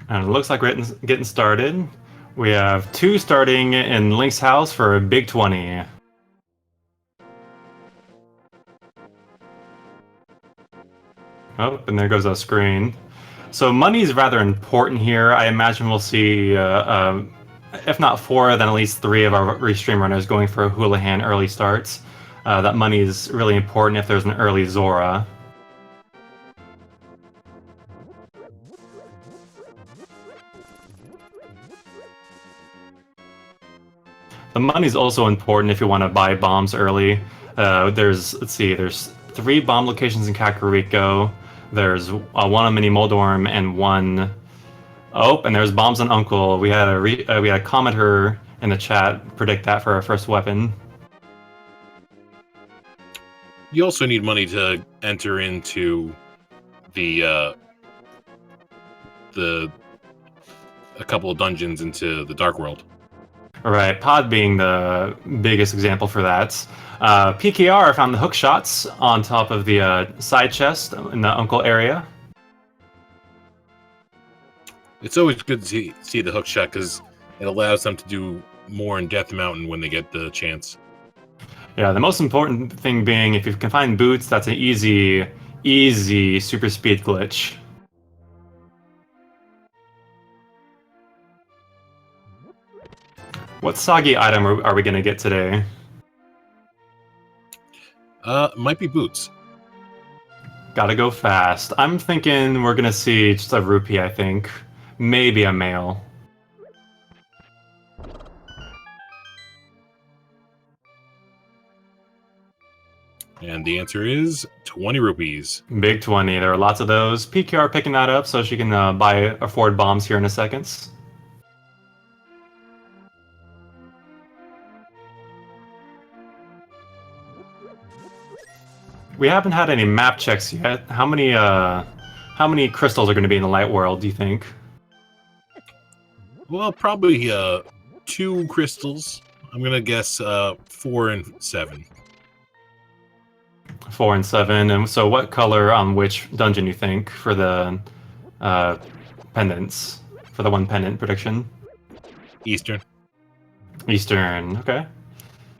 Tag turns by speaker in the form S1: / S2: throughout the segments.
S1: And it looks like we're getting started. We have 2 starting in Link's house for a big 20. Oh, and there goes our screen. So money is rather important here. I imagine we'll see, if not 4, then at least 3 of our restream runners going for Houlihan early starts. That money is really important if there's an early Zora. The money's also important if you want to buy bombs early. Let's see, there's 3 bomb locations in Kakariko. There's 1 on Mini Moldorm and 1. Oh, and there's bombs on Uncle. We had a commenter in the chat predict that for our first weapon.
S2: You also need money to enter into a couple of dungeons into the Dark World.
S1: Right, Pod being the biggest example for that. PKR found the hook shots on top of the side chest in the Uncle area.
S2: It's always good to see the hook shot because it allows them to do more in Death Mountain when they get the chance.
S1: Yeah, the most important thing being if you can find boots, that's an easy super speed glitch. What soggy item are we going to get today?
S2: Might be boots.
S1: Gotta go fast. I'm thinking we're going to see just a rupee, I think. Maybe a male.
S2: And the answer is 20 rupees.
S1: Big 20. There are lots of those. PKR picking that up so she can afford bombs here in a second. We haven't had any map checks yet. How many crystals are going to be in the light world, do you think?
S2: Well, probably 2 crystals. I'm going to guess 4 and 7.
S1: 4 and 7. And so what color on which dungeon you think for the pendants? For the 1 pendant prediction?
S2: Eastern.
S1: Eastern, okay.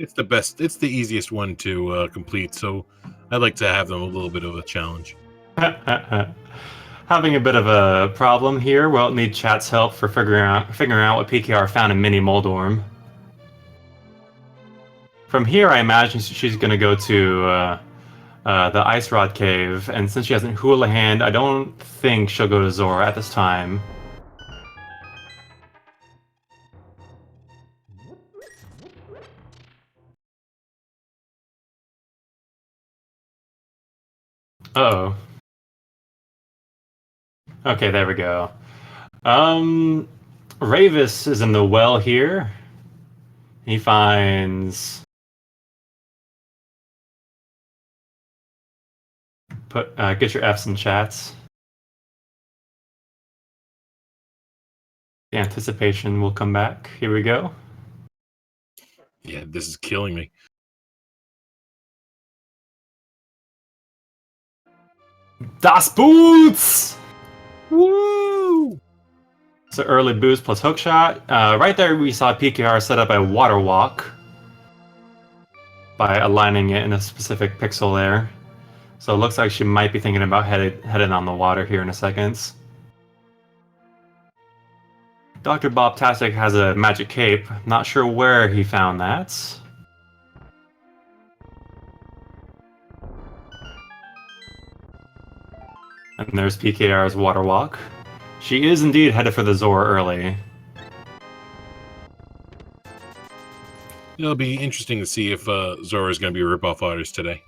S2: It's the best. It's the easiest one to complete, so I'd like to have them a little bit of a challenge.
S1: Having a bit of a problem here. We'll need chat's help for figuring out what PKR found in Mini Moldorm. From here, I imagine she's going to go to the Ice Rod Cave, and since she hasn't Houlihan, I don't think she'll go to Zora at this time. Uh-oh. Okay, there we go. Ravis is in the well here. He finds... get your Fs in chats. The anticipation will come back. Here we go.
S2: Yeah, this is killing me.
S1: Das Boots!
S2: Woo!
S1: So early boost plus hookshot. Right there we saw PKR set up a water walk by aligning it in a specific pixel there. So it looks like she might be thinking about heading on the water here in a second. Dr. Bob-tastic has a magic cape. Not sure where he found that. And there's PKR's water walk. She is indeed headed for the Zora early.
S2: It'll be interesting to see if Zora is going to be a rip-off artist today.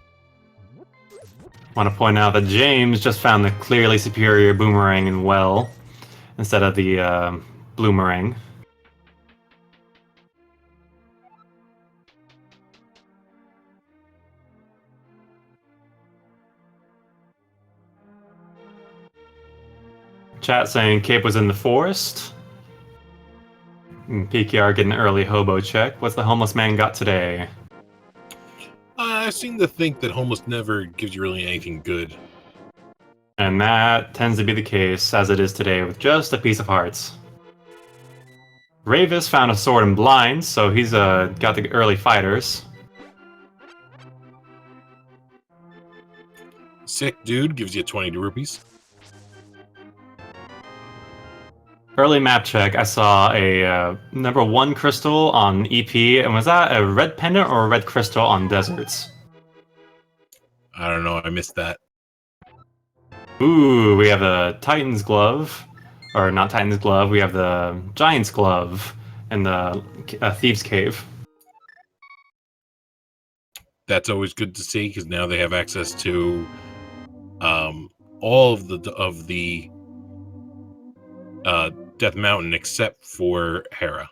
S1: Want to point out that James just found the clearly superior boomerang in well instead of the bloomerang. Chat saying Cape was in the forest. And PKR getting an early hobo check. What's the homeless man got today?
S2: I seem to think that homeless never gives you really anything good.
S1: And that tends to be the case, as it is today, with just a piece of hearts. Ravis found a sword in blind, so he's got the early fighters.
S2: Sick dude gives you 20 rupees.
S1: Early map check, I saw a number 1 crystal on EP, and was that a red pendant or a red crystal on deserts?
S2: I don't know. I missed that.
S1: Ooh, we have a Titan's glove. Or not Titan's glove, we have the Giant's glove in the Thieves' Cave.
S2: That's always good to see because now they have access to all of the Death Mountain except for Hera.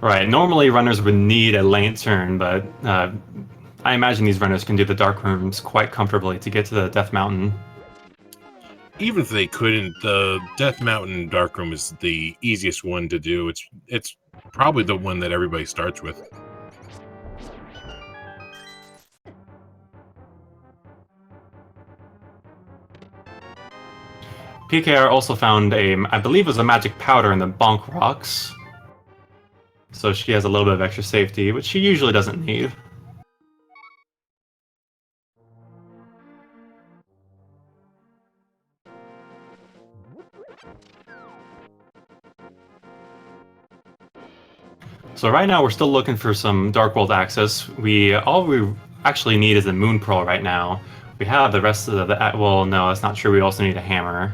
S1: Right, normally runners would need a lantern, but I imagine these runners can do the dark rooms quite comfortably to get to the Death Mountain.
S2: Even if they couldn't, the Death Mountain Dark Room is the easiest one to do. It's probably the one that everybody starts with.
S1: PKR also found I believe it was a magic powder in the Bonk Rocks. So she has a little bit of extra safety, which she usually doesn't need. So right now we're still looking for some Dark World access. All we actually need is a Moon Pearl right now. We have the rest of the well, no, that's not true. We also need a hammer.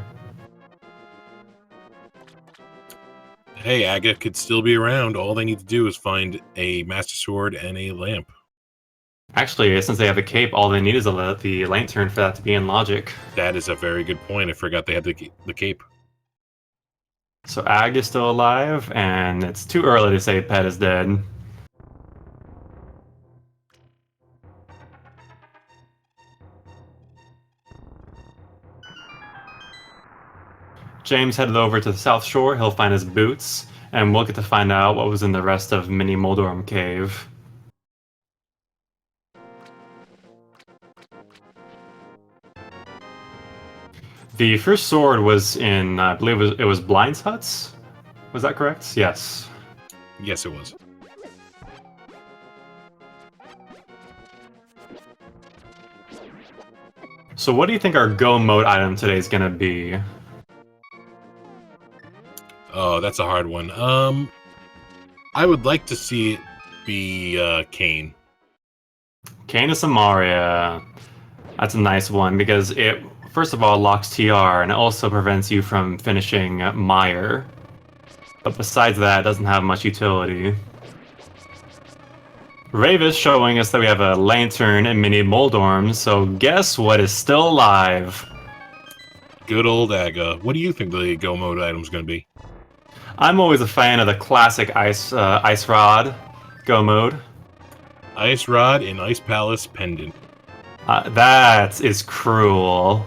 S2: Hey, Aga could still be around. All they need to do is find a Master Sword and a lamp.
S1: Actually, since they have a cape, all they need is the lantern for that to be in logic.
S2: That is a very good point. I forgot they had the cape.
S1: So Ag is still alive, and it's too early to say Pet is dead. James headed over to the South Shore. He'll find his boots, and we'll get to find out what was in the rest of Mini Moldorm Cave. The first sword was in, I believe it was Blind's Huts? Was that correct? Yes.
S2: Yes, it was.
S1: So what do you think our go mode item today is going to be?
S2: Oh, that's a hard one. I would like to see it be Kane.
S1: Kane of Samaria. That's a nice one because it, first of all, locks TR and it also prevents you from finishing Mire. But besides that, it doesn't have much utility. Ravis showing us that we have a lantern and mini Moldorm, so guess what is still alive?
S2: Good old Aga. What do you think the go mode item is going to be?
S1: I'm always a fan of the classic Ice Rod go mode.
S2: Ice Rod and Ice Palace Pendant.
S1: That is cruel.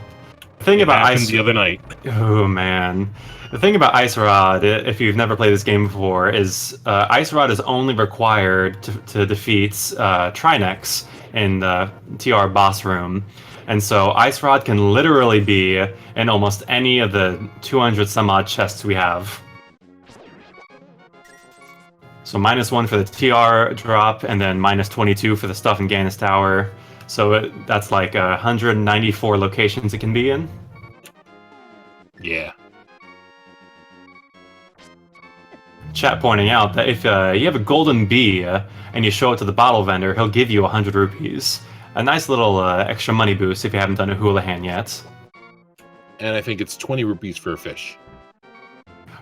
S1: The thing about
S2: Happened the other night.
S1: Oh man. The thing about Ice Rod, if you've never played this game before, is Ice Rod is only required to defeat Trinex in the TR boss room. And so Ice Rod can literally be in almost any of the 200 some odd chests we have. So -1 for the TR drop, and then -22 for the stuff in Gannis Tower. So that's like 194 locations it can be in.
S2: Yeah.
S1: Chat pointing out that if you have a golden bee and you show it to the bottle vendor, he'll give you 100 rupees. A nice little extra money boost if you haven't done a Houlihan yet.
S2: And I think it's 20 rupees for a fish.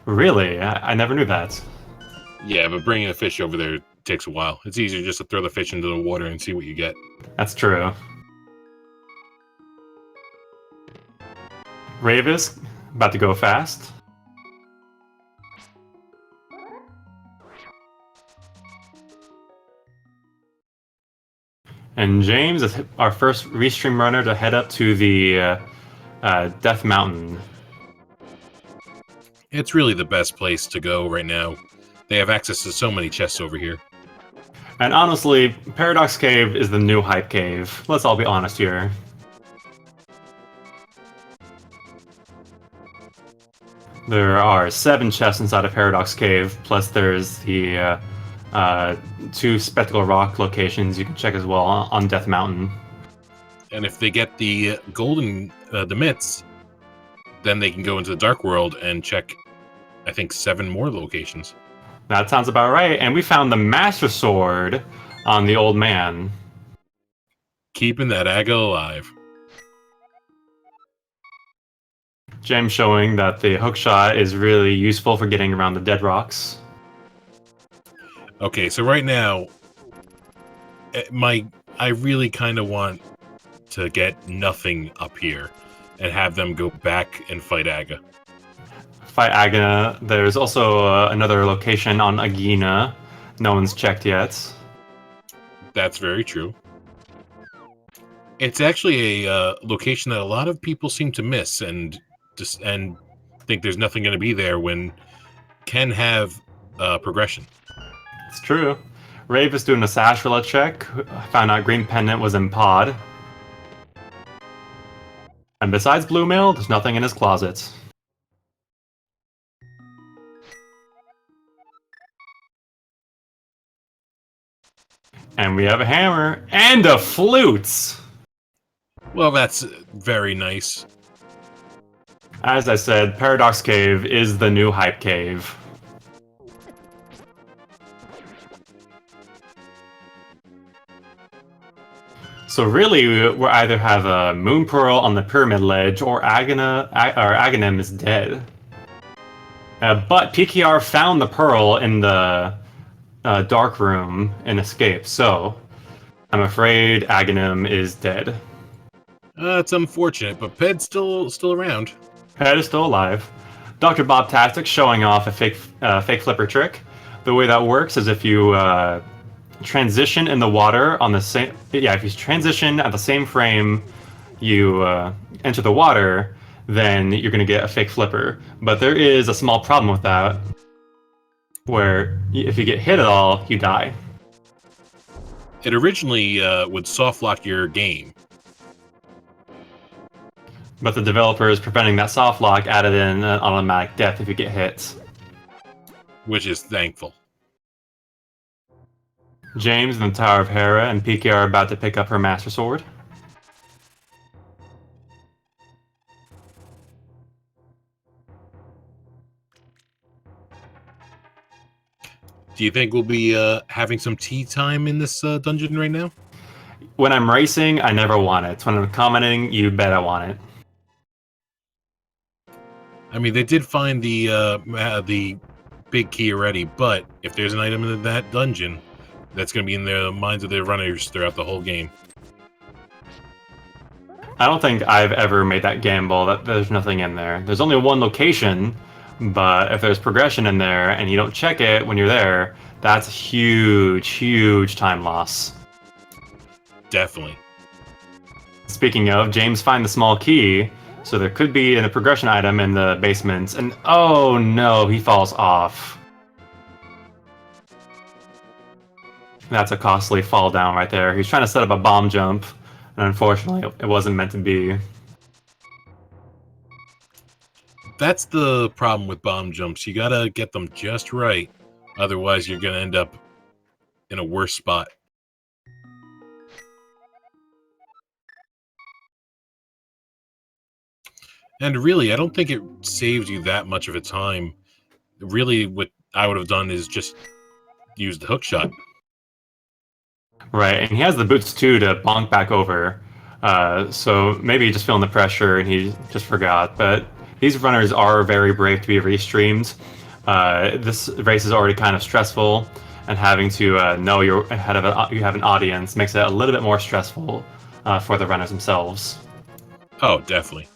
S1: Really? I never knew that.
S2: Yeah, but bringing a fish over there takes a while. It's easier just to throw the fish into the water and see what you get.
S1: That's true. Ravis, about to go fast. And James is our first restream runner to head up to the Death Mountain.
S2: It's really the best place to go right now. They have access to so many chests over here.
S1: And honestly, Paradox Cave is the new Hype Cave. Let's all be honest here. There are 7 chests inside of Paradox Cave, plus there's the 2 Spectacle Rock locations you can check as well on Death Mountain.
S2: And if they get the golden, the mitts, then they can go into the Dark World and check, I think, 7 more locations.
S1: That sounds about right. And we found the Master Sword on the old man.
S2: Keeping that Aga alive.
S1: James showing that the hookshot is really useful for getting around the dead rocks.
S2: Okay, so right now, I really kind of want to get nothing up here and have them go back and fight Aga.
S1: Fight Agna. There's also another location on Agina. No one's checked yet.
S2: That's very true. It's actually a location that a lot of people seem to miss and think there's nothing going to be there when can have progression.
S1: It's true. Rave is doing a Sashrilla check. Found out Green Pendant was in Pod. And besides Blue Mail, there's nothing in his closet. And we have a hammer and a flute!
S2: Well, that's very nice.
S1: As I said, Paradox Cave is the new Hype Cave. So really, we either have a Moon Pearl on the Pyramid Ledge, or Aghanim is dead. But PKR found the Pearl in the Dark Room and escaped, so I'm afraid Aghanim is dead.
S2: It's unfortunate, but Ped's still around.
S1: Ped is still alive. Dr. Bob Tactics showing off a fake flipper trick. The way that works is if you transition in the water on the same... Yeah, if you transition at the same frame you enter the water, then you're going to get a fake flipper. But there is a small problem with that, where if you get hit at all, you die.
S2: It originally would soft lock your game.
S1: But the developers preventing that soft lock added in an automatic death if you get hit.
S2: Which is thankful.
S1: James in the Tower of Hera and PK are about to pick up her Master Sword.
S2: Do you think we'll be having some tea time in this dungeon right now?
S1: When I'm racing, I never want it. When I'm commenting, you bet I want it.
S2: I mean, they did find the big key already, but if there's an item in that dungeon, that's going to be in the minds of the runners throughout the whole game.
S1: I don't think I've ever made that gamble that there's nothing in there. There's only one location, but if there's progression in there and you don't check it when you're there, that's huge, huge time loss.
S2: Definitely.
S1: Speaking of, James find the small key, so there could be a progression item in the basement, and oh no, he falls off. That's a costly fall down right there. He's trying to set up a bomb jump, and unfortunately, it wasn't meant to be.
S2: That's the problem with bomb jumps. You gotta get them just right. Otherwise, you're gonna end up in a worse spot. And really, I don't think it saves you that much of a time. Really, what I would have done is just use the hook shot.
S1: Right, and he has the boots too to bonk back over. So maybe just feeling the pressure and he just forgot. But these runners are very brave to be restreamed. This race is already kind of stressful, and having to know you're ahead of you have an audience makes it a little bit more stressful for the runners themselves.
S2: Oh, definitely.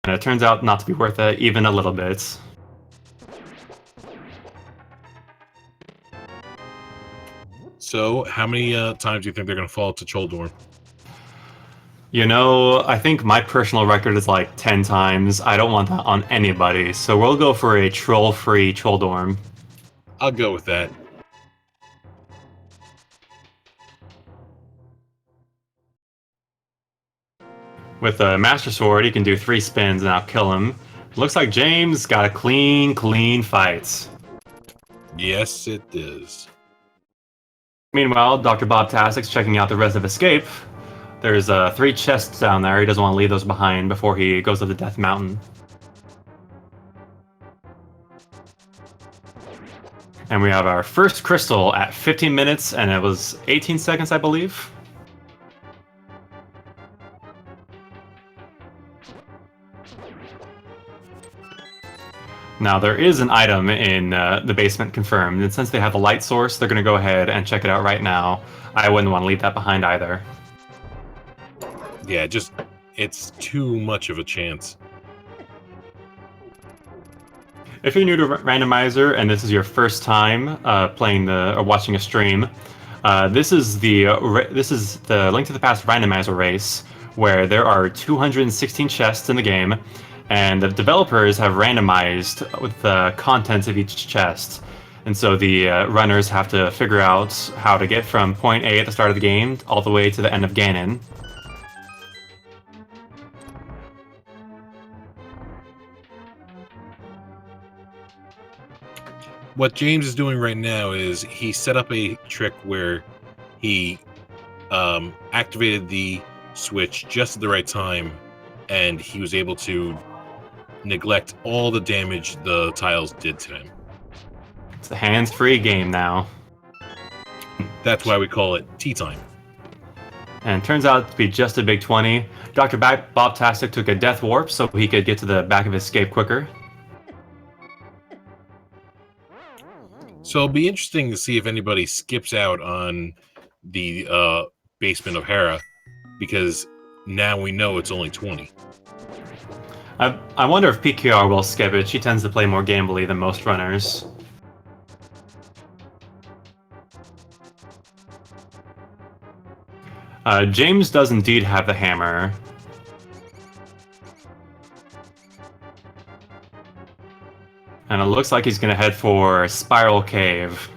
S1: And it turns out not to be worth it even a little bit.
S2: So, how many times do you think they're going to fall to Choldorn?
S1: You know, I think my personal record is like 10 times. I don't want that on anybody, so we'll go for a troll-free Choldorn.
S2: I'll go with that.
S1: With a Master Sword, he can do 3 spins and I'll kill him. Looks like James got a clean fight.
S2: Yes, it is.
S1: Meanwhile, Dr. Bob Tastic's checking out the rest of Escape. There's 3 chests down there. He doesn't want to leave those behind before he goes to the Death Mountain. And we have our first crystal at 15 minutes, and it was 18 seconds, I believe. Now, there is an item in the basement confirmed, and since they have a light source, they're going to go ahead and check it out right now. I wouldn't want to leave that behind either.
S2: Yeah, it's too much of a chance.
S1: If you're new to Randomizer and this is your first time playing or watching a stream, this is the Link to the Past Randomizer race, where there are 216 chests in the game, and the developers have randomized with the contents of each chest. And so the runners have to figure out how to get from point A at the start of the game all the way to the end of Ganon.
S2: What James is doing right now is he set up a trick where he activated the switch just at the right time, and he was able to neglect all the damage the tiles did to him.
S1: It's a hands-free game now.
S2: That's why we call it tea time.
S1: And it turns out to be just a big 20. Dr. Bob Tastic took a death warp so he could get to the back of Escape quicker.
S2: So it'll be interesting to see if anybody skips out on the basement of Hera, because now we know it's only 20.
S1: I wonder if PKR will skip it. She tends to play more gambly than most runners. James does indeed have the hammer. And it looks like he's going to head for Spiral Cave.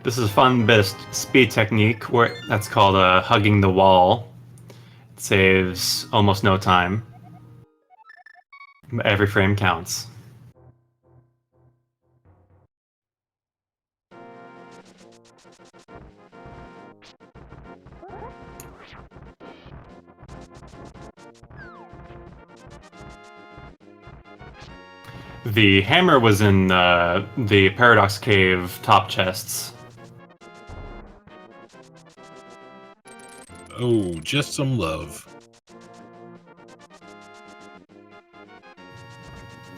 S1: This is a fun bit of speed technique that's called hugging the wall. It saves almost no time. Every frame counts. The hammer was in the Paradox Cave top chests.
S2: Oh, just some love.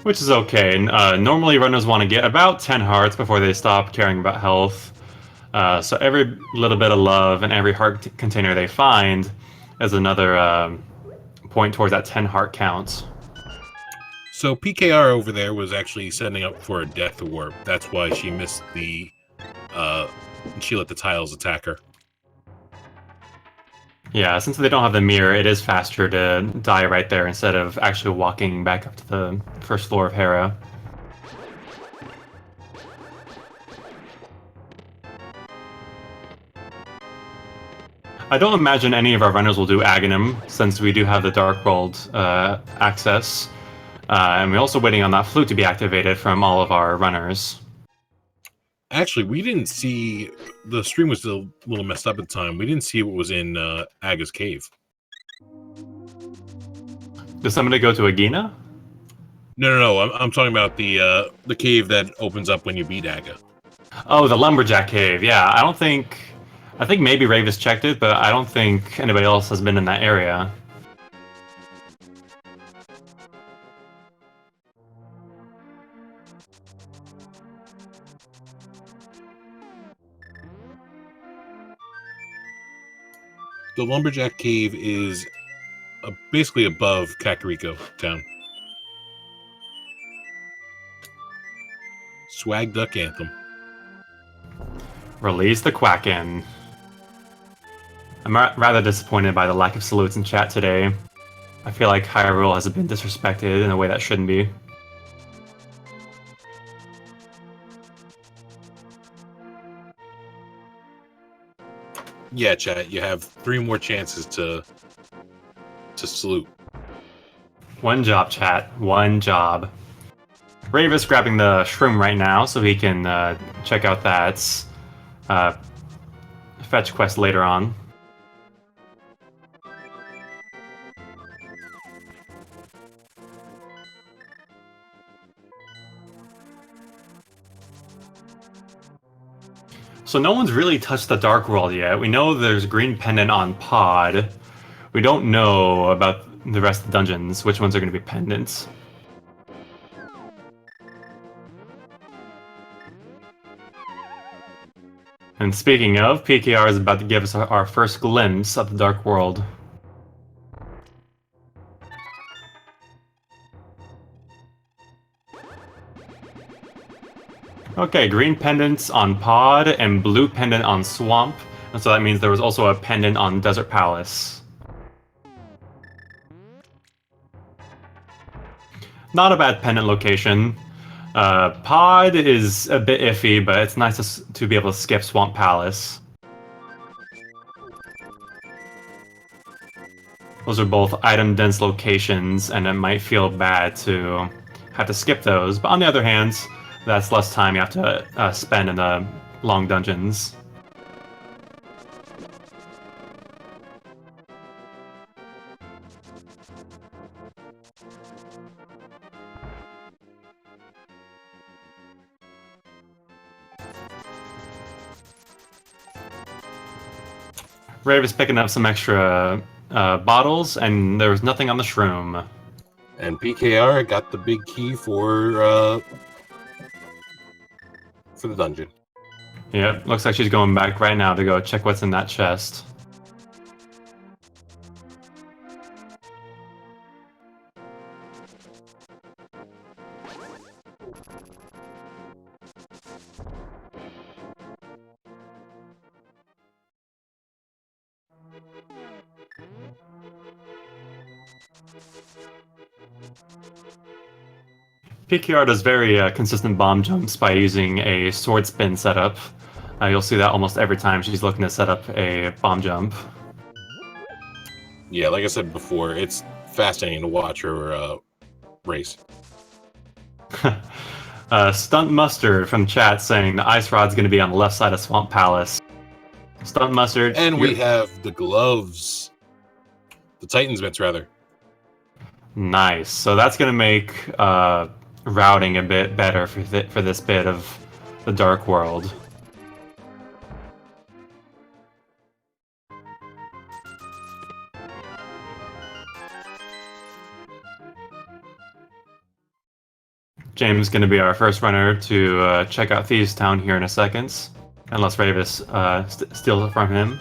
S1: Which is okay. Normally runners want to get about 10 hearts before they stop caring about health. So every little bit of love and every heart container they find is another point towards that 10 heart count.
S2: So PKR over there was actually setting up for a death warp. That's why she missed the... she let the tiles attack her.
S1: Yeah, since they don't have the mirror, it is faster to die right there instead of actually walking back up to the first floor of Hera. I don't imagine any of our runners will do Aghanim, since we do have the Dark World access. And we're also waiting on that flute to be activated from all of our runners.
S2: Actually, we didn't see... The stream was still a little messed up at the time. We didn't see what was in Aga's cave.
S1: Does somebody go to Agina?
S2: No. I'm talking about the cave that opens up when you beat Aga.
S1: Oh, the Lumberjack Cave. Yeah, I think maybe Ravis checked it, but I don't think anybody else has been in that area.
S2: The Lumberjack Cave is basically above Kakariko Town. Swag Duck Anthem.
S1: Release the Quacken. I'm rather disappointed by the lack of salutes in chat today. I feel like Hyrule has been disrespected in a way that shouldn't be.
S2: Yeah, chat. You have 3 more chances to salute.
S1: One job, chat. One job. Ravis grabbing the shroom right now so he can check out that fetch quest later on. So no one's really touched the Dark World yet. We know there's green pendant on Pod. We don't know about the rest of the dungeons, which ones are going to be pendants. And speaking of, PKR is about to give us our first glimpse of the Dark World. Okay, green pendants on Pod and blue pendant on Swamp. And so that means there was also a pendant on Desert Palace. Not a bad pendant location. Pod is a bit iffy, but it's nice to be able to skip Swamp Palace. Those are both item-dense locations, and it might feel bad to have to skip those. But on the other hand, that's less time you have to spend in the long dungeons. Rave is picking up some extra bottles, and there was nothing on the shroom.
S2: And PKR got the big key for the dungeon.
S1: Yep, looks like she's going back right now to go check what's in that chest. PKR does very consistent bomb jumps by using a sword spin setup. You'll see that almost every time she's looking to set up a bomb jump.
S2: Yeah, like I said before, it's fascinating to watch her race.
S1: Stunt Mustard from chat saying the ice rod's going to be on the left side of Swamp Palace. Stunt Mustard.
S2: And we have the gloves. The Titans mitts, rather.
S1: Nice. So that's going to make routing a bit better for this bit of the Dark World. James is going to be our first runner to check out Thieves Town here in a second, unless Ravis steals it from him.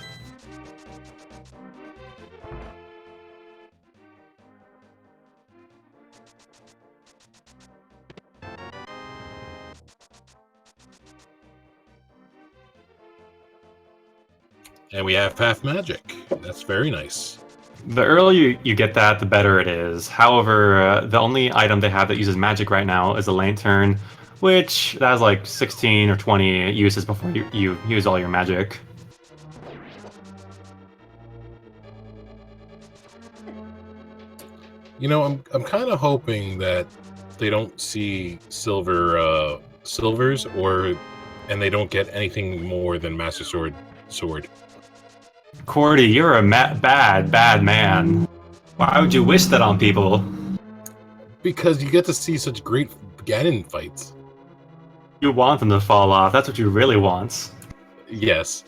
S2: And we have half magic. That's very nice.
S1: The earlier you get that, the better it is. However, the only item they have that uses magic right now is a lantern, which has like 16 or 20 uses before you use all your magic.
S2: You know, I'm kind of hoping that they don't see silvers and they don't get anything more than Master Sword.
S1: Cordy, you're a bad man. Why would you wish that on people?
S2: Because you get to see such great Ganon fights.
S1: You want them to fall off. That's what you really want.
S2: Yes.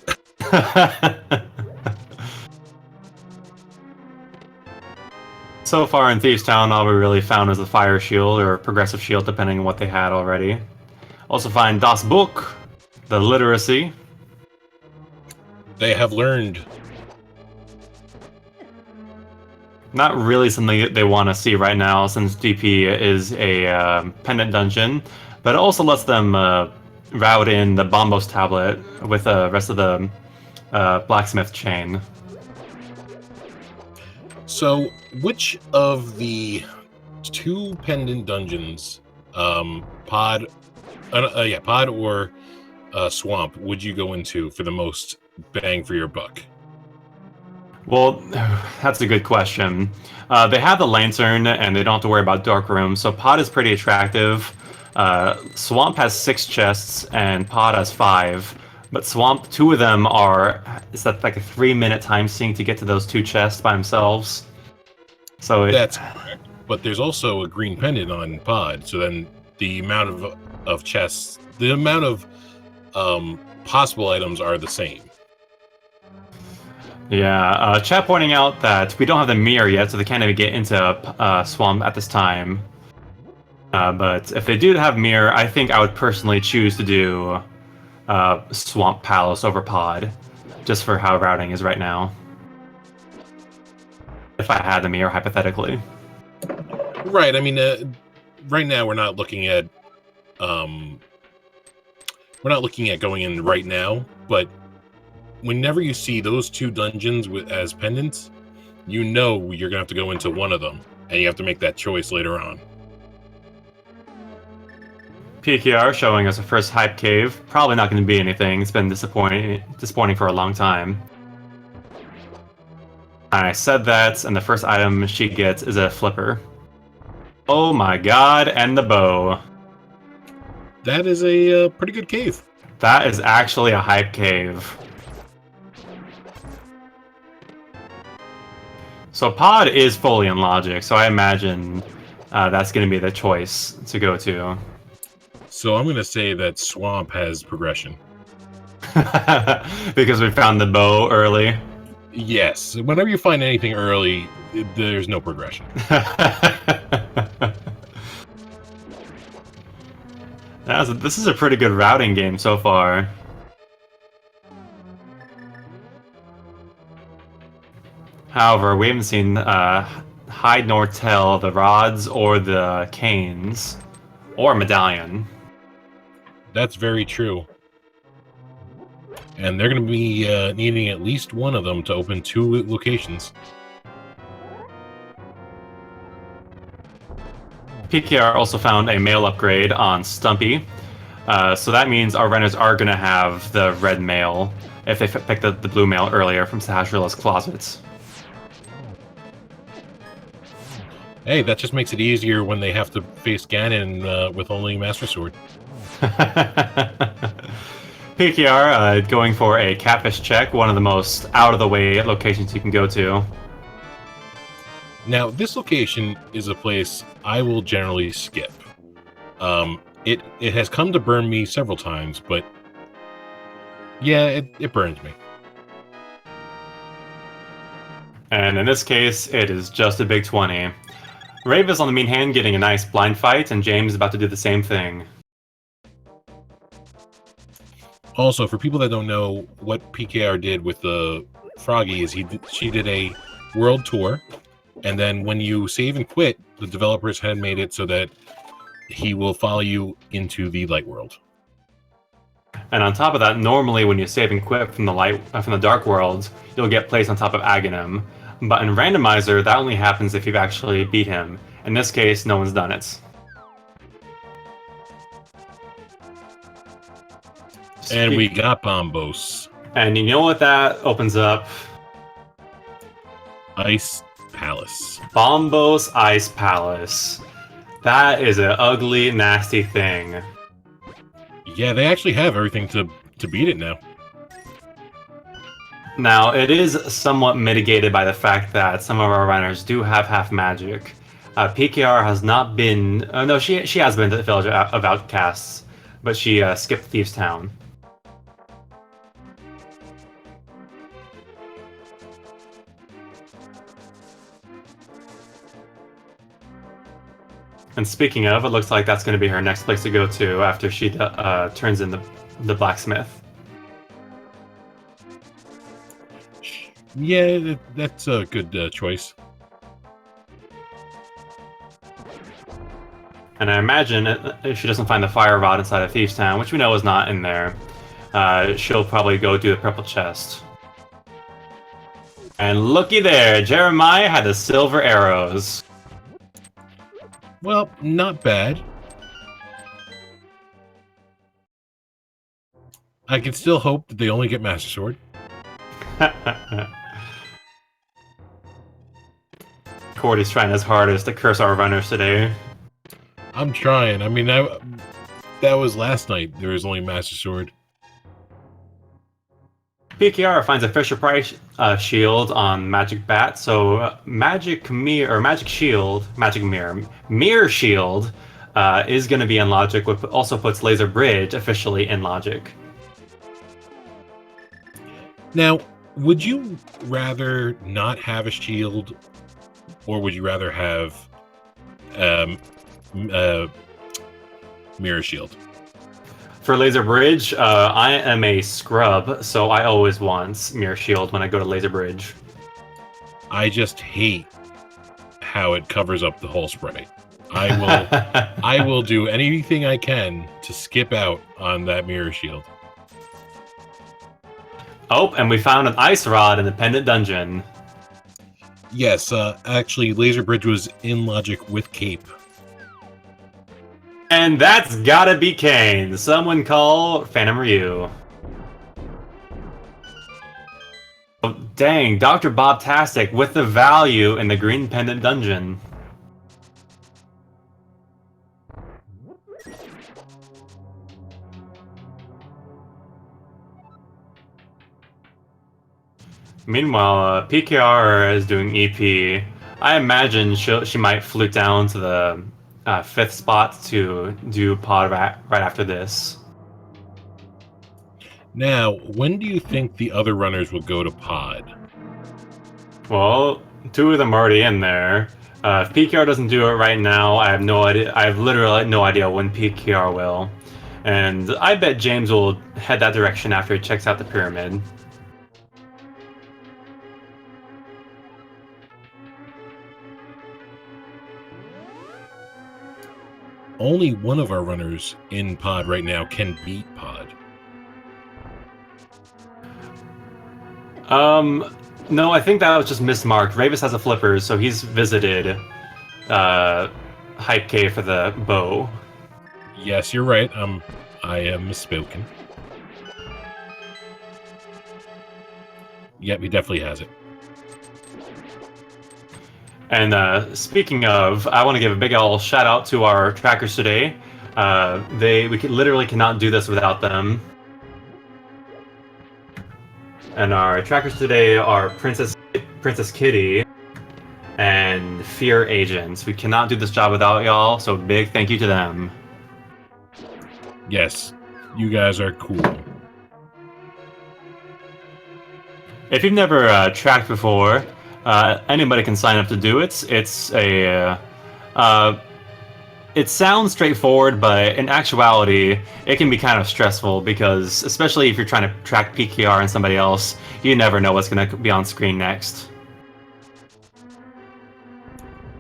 S1: So far in Thieves Town, all we really found is the Fire Shield or Progressive Shield, depending on what they had already. Also find Das Buch, the Literacy.
S2: They have learned.
S1: Not really something they want to see right now, since DP is a pendant dungeon, but it also lets them route in the Bombos tablet with the rest of the blacksmith chain.
S2: So, which of the 2 pendant dungeons, Pod or swamp would you go into for the most bang for your buck?
S1: Well, that's a good question. They have the lantern, and they don't have to worry about dark rooms, so Pod is pretty attractive. Swamp has 6 chests, and Pod has 5. But Swamp, 2 of them are... Is that like a 3-minute time sink to get to those 2 chests by themselves? So
S2: That's correct. But there's also a green pendant on Pod, so then the amount of chests, the amount of possible items are the same.
S1: Yeah, chat pointing out that we don't have the mirror yet, so they can't even get into Swamp at this time. But if they do have mirror, I think I would personally choose to do Swamp Palace over Pod, just for how routing is right now. If I had the mirror, hypothetically.
S2: Right. I mean, right now we're not looking at going in right now, but whenever you see those 2 dungeons as pendants, you know you're gonna have to go into one of them, and you have to make that choice later on.
S1: PKR showing us a first hype cave. Probably not going to be anything. It's been disappointing for a long time. I said that, and the first item she gets is a flipper. Oh my god, and the bow.
S2: That is a pretty good cave.
S1: That is actually a hype cave. So Pod is fully in logic, so I imagine that's going to be the choice to go to.
S2: So I'm going to say that Swamp has progression.
S1: Because we found the bow early.
S2: Yes. Whenever you find anything early, there's no progression.
S1: This is a pretty good routing game so far. However, we haven't seen hide nor tell the rods or the canes or medallion.
S2: That's very true. And they're going to be needing at least one of them to open 2 locations.
S1: PKR also found a mail upgrade on Stumpy. So that means our runners are going to have the red mail if they picked the blue mail earlier from Sahasrila's closets.
S2: Hey, that just makes it easier when they have to face Ganon with only Master Sword.
S1: PKR going for a catfish check, one of the most out-of-the-way locations you can go to.
S2: Now, this location is a place I will generally skip. It has come to burn me several times, but yeah, it burns me.
S1: And in this case, it is just a big 20. Rave is on the mean hand getting a nice blind fight, and James is about to do the same thing.
S2: Also, for people that don't know, what PKR did with the Froggy is she did a world tour, and then when you save and quit, the developers had made it so that he will follow you into the light world.
S1: And on top of that, normally when you save and quit from the dark world, you'll get placed on top of Aghanim. But in Randomizer, that only happens if you've actually beat him. In this case, no one's done it.
S2: And we got Bombos.
S1: And you know what that opens up?
S2: Ice Palace.
S1: Bombos Ice Palace. That is an ugly, nasty thing.
S2: Yeah, they actually have everything to beat it now.
S1: Now, it is somewhat mitigated by the fact that some of our runners do have half magic. PKR has not been... no, she has been to the Village of Outcasts, but she skipped Thieves Town. And speaking of, it looks like that's going to be her next place to go to after she turns in the blacksmith.
S2: Yeah, that's a good choice.
S1: And I imagine if she doesn't find the fire rod inside of Thieves Town, which we know is not in there, she'll probably go do the purple chest. And looky there, Jeremiah had the silver arrows.
S2: Well, not bad. I can still hope that they only get Master Sword.
S1: Cordy's trying his hardest to curse our runners today.
S2: I'm trying. I mean, that was last night. There was only Master Sword.
S1: PKR finds a Fisher Price shield on Magic Bat, so Magic Shield Mirror Shield is going to be in Logic, which also puts Laser Bridge officially in Logic.
S2: Now, would you rather not have a shield, or would you rather have Mirror Shield?
S1: For Laser Bridge, I am a scrub, so I always want Mirror Shield when I go to Laser Bridge.
S2: I just hate how it covers up the whole sprite. I will do anything I can to skip out on that Mirror Shield.
S1: Oh, and we found an Ice Rod in the Pendant Dungeon.
S2: Yes, actually, Laser Bridge was in Logic with Cape.
S1: And that's gotta be Kane. Someone call Phantom Ryu. Oh, dang, Dr. Bob-tastic with the value in the Green Pendant Dungeon. Meanwhile, PKR is doing EP. I imagine she might flute down to the 5th spot to do pod right after this.
S2: Now, when do you think the other runners will go to pod?
S1: Well, 2 of them are already in there. If PKR doesn't do it right now, I have no idea. I have literally no idea when PKR will. And I bet James will head that direction after he checks out the pyramid.
S2: Only one of our runners in pod right now can beat pod.
S1: No, I think that was just mismarked. Ravis has a flipper, so he's visited Hype K for the bow.
S2: Yes, you're right. I am misspoken. Yep, he definitely has it.
S1: And speaking of, I want to give a big ol' shout out to our trackers today. We literally cannot do this without them. And our trackers today are Princess Kitty and Fear Agents. We cannot do this job without y'all, so big thank you to them.
S2: Yes, you guys are cool.
S1: If you've never tracked before, anybody can sign up to do it. It sounds straightforward, but in actuality, it can be kind of stressful because, especially if you're trying to track PKR and somebody else, you never know what's going to be on screen next.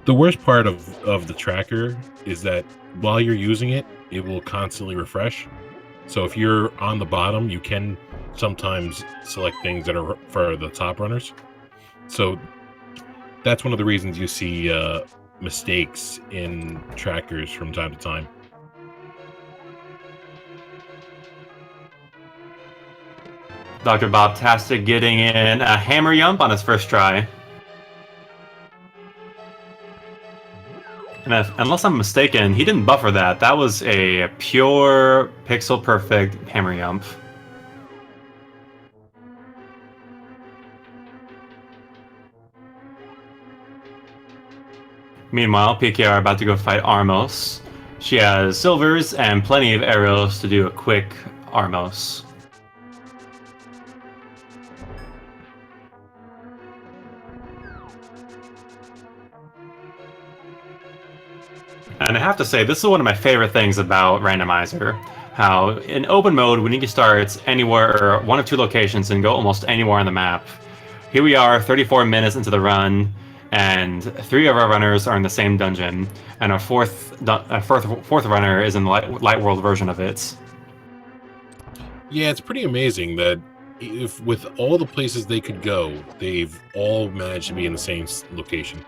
S2: The worst part of the tracker is that while you're using it, it will constantly refresh. So if you're on the bottom, you can sometimes select things that are for the top runners. So that's one of the reasons you see mistakes in trackers from time to time.
S1: Dr. Bob-tastic getting in a hammer yump on his first try. And unless I'm mistaken, he didn't buffer that. That was a pure pixel perfect hammer yump. Meanwhile, PKR about to go fight Armos. She has silvers and plenty of arrows to do a quick Armos. And I have to say, this is one of my favorite things about Randomizer. How in open mode, when you can start anywhere or one of 2 locations and go almost anywhere on the map. Here we are, 34 minutes into the run, and 3 of our runners are in the same dungeon, and our fourth runner is in the light world version of it.
S2: Yeah, it's pretty amazing that if with all the places they could go, they've all managed to be in the same location.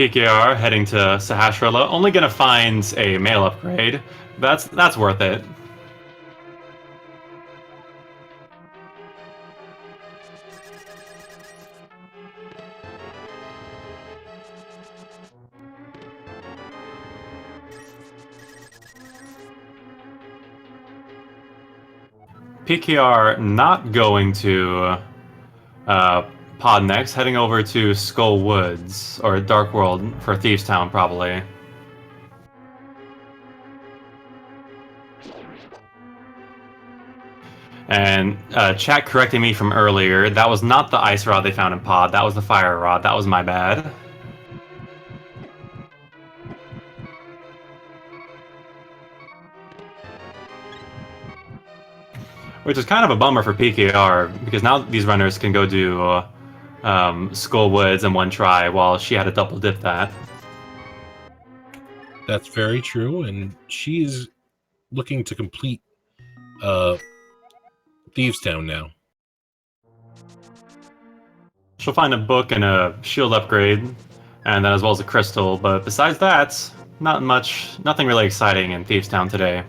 S1: PKR heading to Sahasrara, only gonna find a male upgrade. That's worth it. PKR not going to Pod next, heading over to Skull Woods, or Dark World for Thieves Town, probably. And chat correcting me from earlier, that was not the ice rod they found in Pod, that was the fire rod, that was my bad. Which is kind of a bummer for PKR, because now these runners can go do Skull Woods in one try, while she had to double dip that.
S2: That's very true, and she's looking to complete Thieves Town now.
S1: She'll find a book and a shield upgrade, and then as well as a crystal, but besides that, nothing really exciting in Thieves Town today.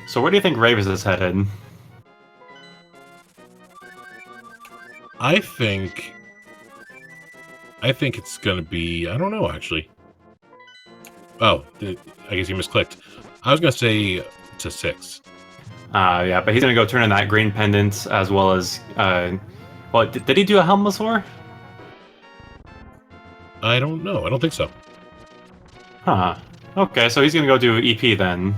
S1: So where do you think Ravens is headed?
S2: I think it's gonna be, I don't know, actually. Oh, I guess you misclicked. I was gonna say to 6.
S1: Yeah, but he's gonna go turn in that green pendant as well as, well, did he do a Helmless War?
S2: I don't know. I don't think so.
S1: Huh. Okay, so he's gonna go do EP then.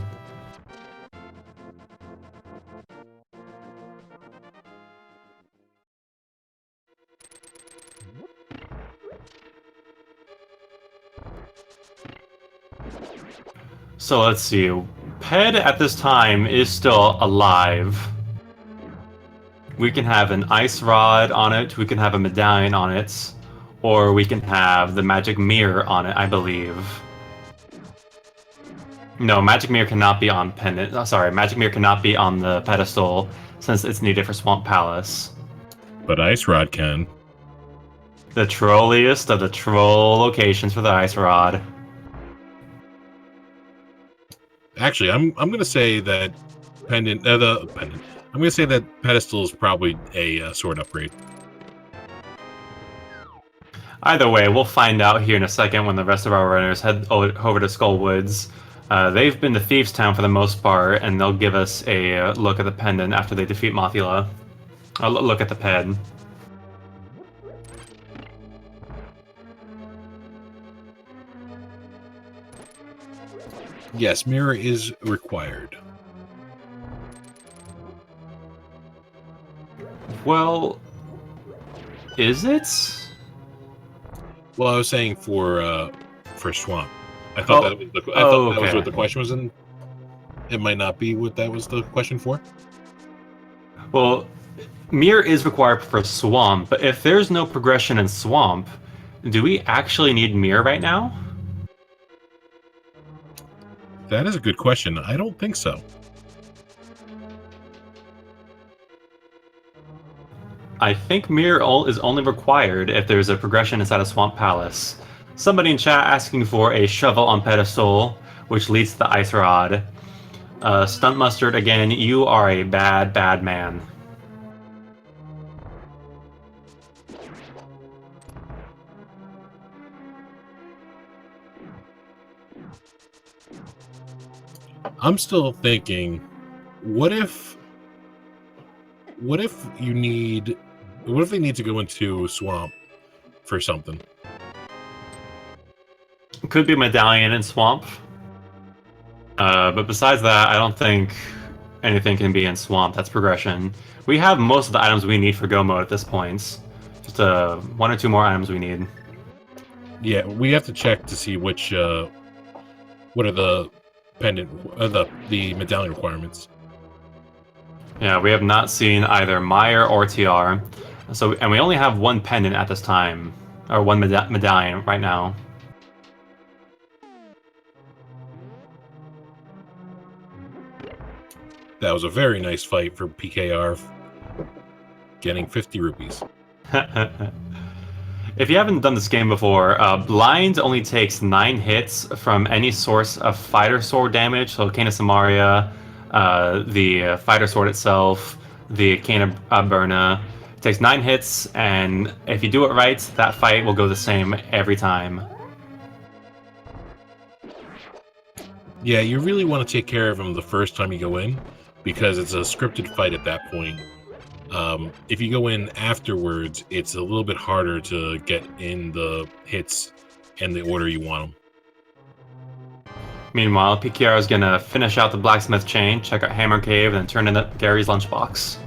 S1: So let's see. Ped at this time is still alive. We can have an ice rod on it, we can have a medallion on it, or we can have the magic mirror on it, I believe. No, magic mirror cannot be on pendant. Oh, sorry, magic mirror cannot be on the pedestal since it's needed for Swamp Palace.
S2: But Ice Rod can.
S1: The trolliest of the troll locations for the ice rod.
S2: Actually, I'm gonna say that pendant. I'm gonna say that pedestal is probably a sword upgrade.
S1: Either way, we'll find out here in a second when the rest of our runners head over to Skull Woods. They've been to Thieves Town for the most part, and they'll give us a look at the pendant after they defeat Mothula. A look at the ped.
S2: Yes, mirror is required.
S1: Well, is it?
S2: Well, I was saying for Swamp. I thought that was that was what the question was in. It might not be what that was the question for.
S1: Well, mirror is required for Swamp, but if there's no progression in Swamp, do we actually need mirror right now?
S2: That is a good question. I don't think so.
S1: I think mirror is only required if there's a progression inside a Swamp Palace. Somebody in chat asking for a shovel on pedestal, which leads to the ice rod. Stunt Mustard, again, you are a bad, bad man.
S2: I'm still thinking, what if they need to go into Swamp for something?
S1: Could be Medallion and Swamp. But besides that, I don't think anything can be in Swamp. That's progression. We have most of the items we need for Go Mode at this point. Just 1 or 2 more items we need.
S2: Yeah, we have to check to see which what are the pendant the medallion requirements.
S1: Yeah, we have not seen either Meyer or TR. And we only have 1 pendant at this time, or 1 medallion right now.
S2: That was a very nice fight for PKR, getting 50 rupees.
S1: If you haven't done this game before, Blind only takes 9 hits from any source of fighter sword damage, so Cane of Samaria, the fighter sword itself, the Cane of Burna. It takes 9 hits, and if you do it right, that fight will go the same every time.
S2: Yeah, you really want to take care of him the first time you go in, because it's a scripted fight at that point. If you go in afterwards, it's a little bit harder to get in the hits and the order you want them.
S1: Meanwhile, PKR is gonna finish out the blacksmith chain, check out Hammer Cave, and then turn in Gary's lunchbox.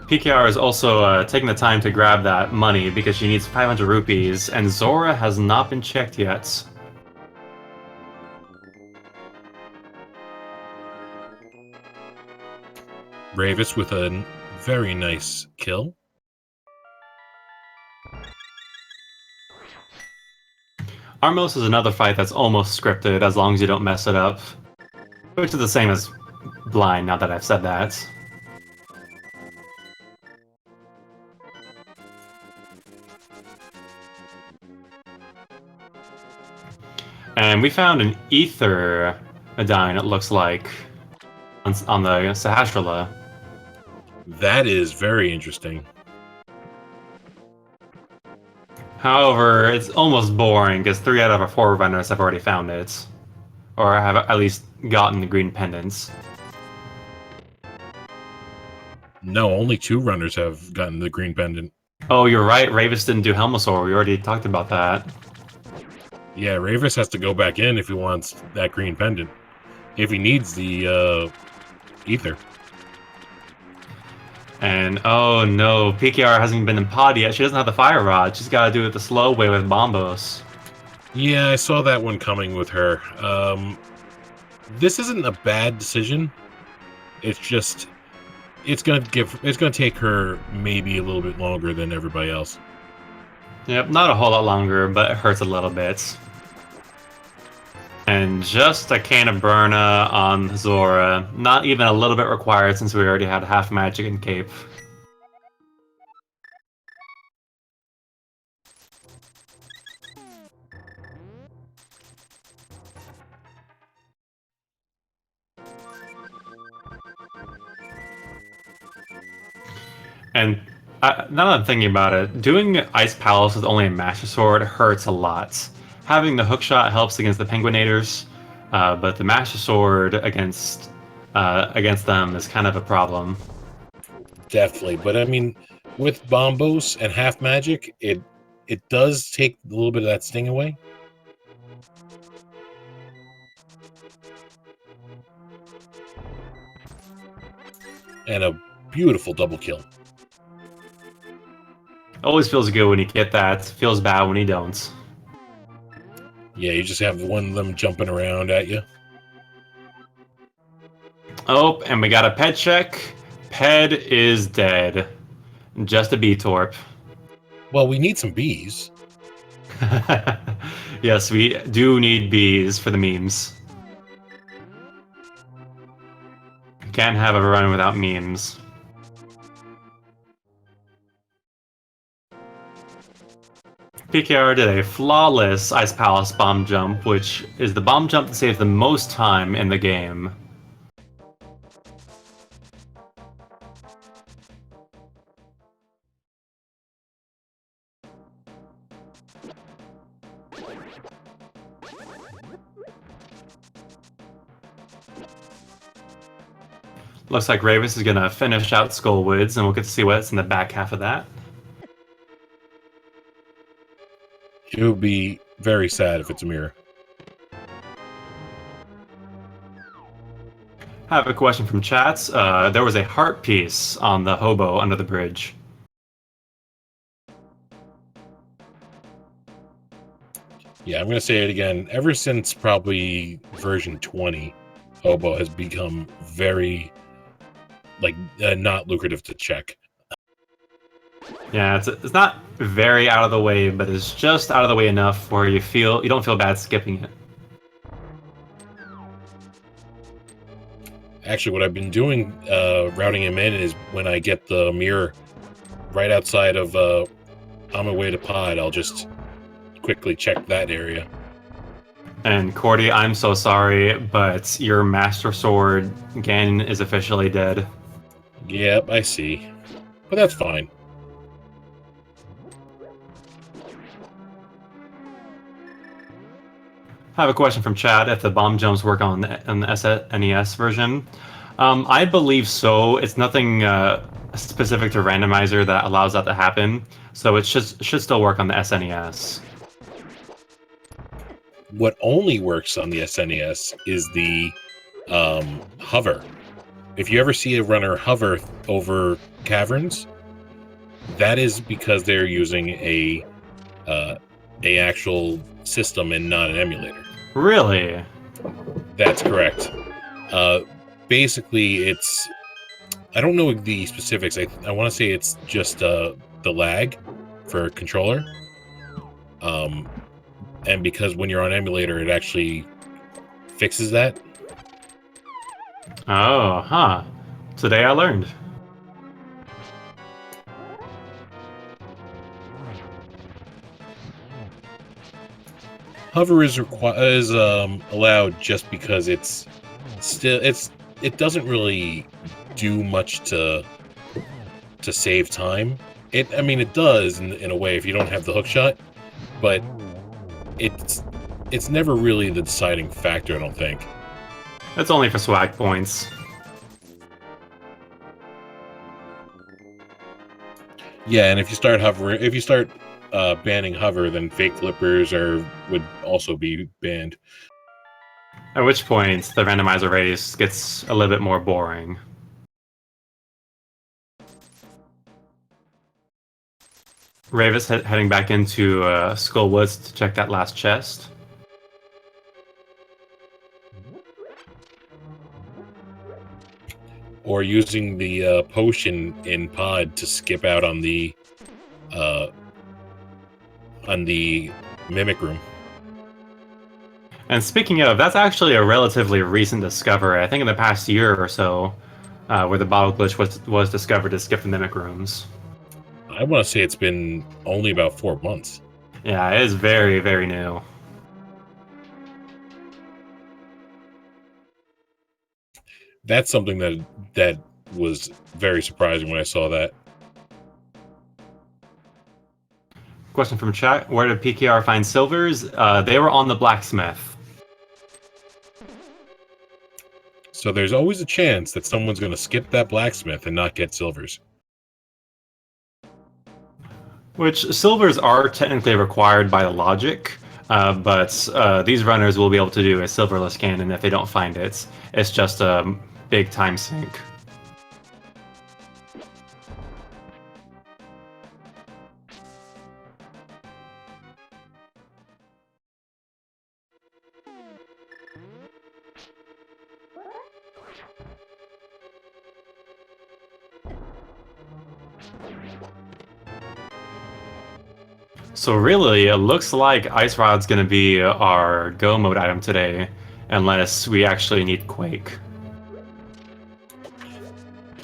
S1: PKR is also taking the time to grab that money because she needs 500 rupees, and Zora has not been checked yet.
S2: Ravis with a very nice kill.
S1: Armos is another fight that's almost scripted as long as you don't mess it up. Which is the same as Blind, now that I've said that. And we found an ether medallion, it looks like, on the Sahasrara.
S2: That is very interesting.
S1: However, it's almost boring because 3 out of our 4 runners have already found it. Or have at least gotten the green pendants.
S2: No, only 2 runners have gotten the green pendant.
S1: Oh, you're right, Ravis didn't do Helmosaur, we already talked about that.
S2: Yeah, Ravis has to go back in if he wants that green pendant. If he needs the ether.
S1: And oh no, PKR hasn't been in pod yet. She doesn't have the fire rod. She's got to do it the slow way with Bombos.
S2: Yeah, I saw that one coming with her. This isn't a bad decision. It's just it's gonna take her maybe a little bit longer than everybody else.
S1: Yep, not a whole lot longer, but it hurts a little bit. And just a can of Burna on Zora. Not even a little bit required since we already had half magic and cape. And now that I'm thinking about it, doing Ice Palace with only a Master Sword hurts a lot. Having the hookshot helps against the Penguinators, but the Master Sword against them is kind of a problem.
S2: Definitely, but I mean, with Bombos and half magic, it does take a little bit of that sting away. And a beautiful double kill.
S1: Always feels good when you get that. Feels bad when you don't.
S2: Yeah, you just have one of them jumping around at you.
S1: Oh, and we got a pet check. Ped is dead. Just a B-Torp.
S2: Well, we need some bees.
S1: Yes, we do need bees for the memes. Can't have a run without memes. PKR did a flawless Ice Palace bomb jump, which is the bomb jump that saves the most time in the game. Looks like Ravis is gonna finish out Skullwoods, and we'll get to see what's in the back half of that.
S2: It would be very sad if it's a mirror.
S1: I have a question from chats. There was a heart piece on the hobo under the bridge.
S2: Yeah, I'm going to say it again. Ever since probably version 20, hobo has become very, not lucrative to check.
S1: Yeah, it's not very out of the way, but it's just out of the way enough where you don't feel bad skipping it.
S2: Actually, what I've been doing, routing him in, is when I get the mirror right outside of on my way to pod, I'll just quickly check that area.
S1: And Cordy, I'm so sorry, but your Master Sword Ganon is officially dead.
S2: Yep, I see. But that's fine.
S1: I have a question from Chad if the bomb jumps work on the SNES version. I believe so. It's nothing specific to Randomizer that allows that to happen, so it should still work on the SNES.
S2: What only works on the SNES is the hover. If you ever see a runner hover over caverns, that is because they're using a actual system and not an emulator.
S1: Really?
S2: That's correct. Basically, it's... I don't know the specifics. I want to say it's just the lag for controller. And because when you're on emulator, it actually fixes that.
S1: Oh, huh. Today I learned.
S2: Hover is allowed just because it doesn't really do much to save time. I mean it does in a way if you don't have the hook shot, but it's never really the deciding factor, I don't think.
S1: It's only for swag points.
S2: Yeah, and if you start banning hover, then fake flippers would also be banned.
S1: At which point, the randomizer race gets a little bit more boring. Ravis heading back into Skull Woods to check that last chest.
S2: Or using the potion in pod to skip out on the mimic room.
S1: And speaking of, that's actually a relatively recent discovery. I think in the past year or so, where the bottle glitch was discovered to skip the mimic rooms.
S2: I want to say it's been only about 4 months.
S1: Yeah, it is very, very new.
S2: That's something that was very surprising when I saw that.
S1: Question from chat: where did PKR find silvers? They were on the blacksmith.
S2: So there's always a chance that someone's going to skip that blacksmith and not get silvers.
S1: Which silvers are technically required by the logic, but these runners will be able to do a silverless cannon if they don't find it. It's just a big time sink. So really, it looks like Ice Rod's going to be our go mode item today, unless we actually need Quake.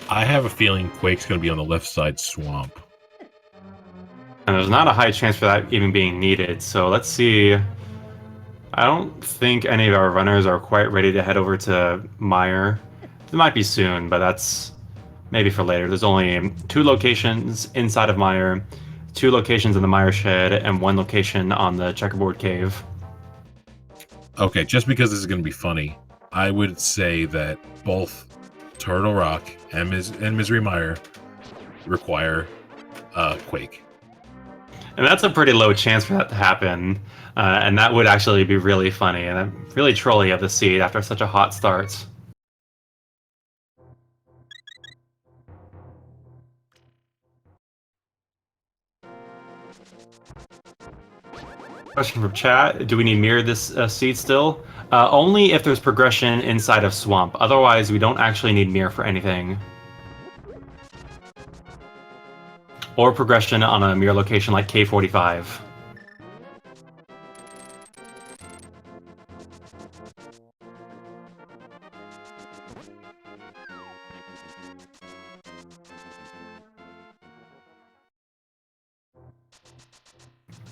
S2: I have a feeling Quake's going to be on the left side swamp.
S1: And there's not a high chance for that even being needed, so let's see. I don't think any of our runners are quite ready to head over to Mire. It might be soon, but that's maybe for later. There's only 2 locations inside of Mire, 2 locations in the Mire Shed, and 1 location on the Checkerboard Cave.
S2: Okay, just because this is going to be funny, I would say that both Turtle Rock and Misery Mire require Quake.
S1: And that's a pretty low chance for that to happen, and that would actually be really funny and really trolly of the seed after such a hot start. Question from chat: do we need mirror this seed still? Only if there's progression inside of Swamp. Otherwise, we don't actually need mirror for anything. Or progression on a mirror location like K45.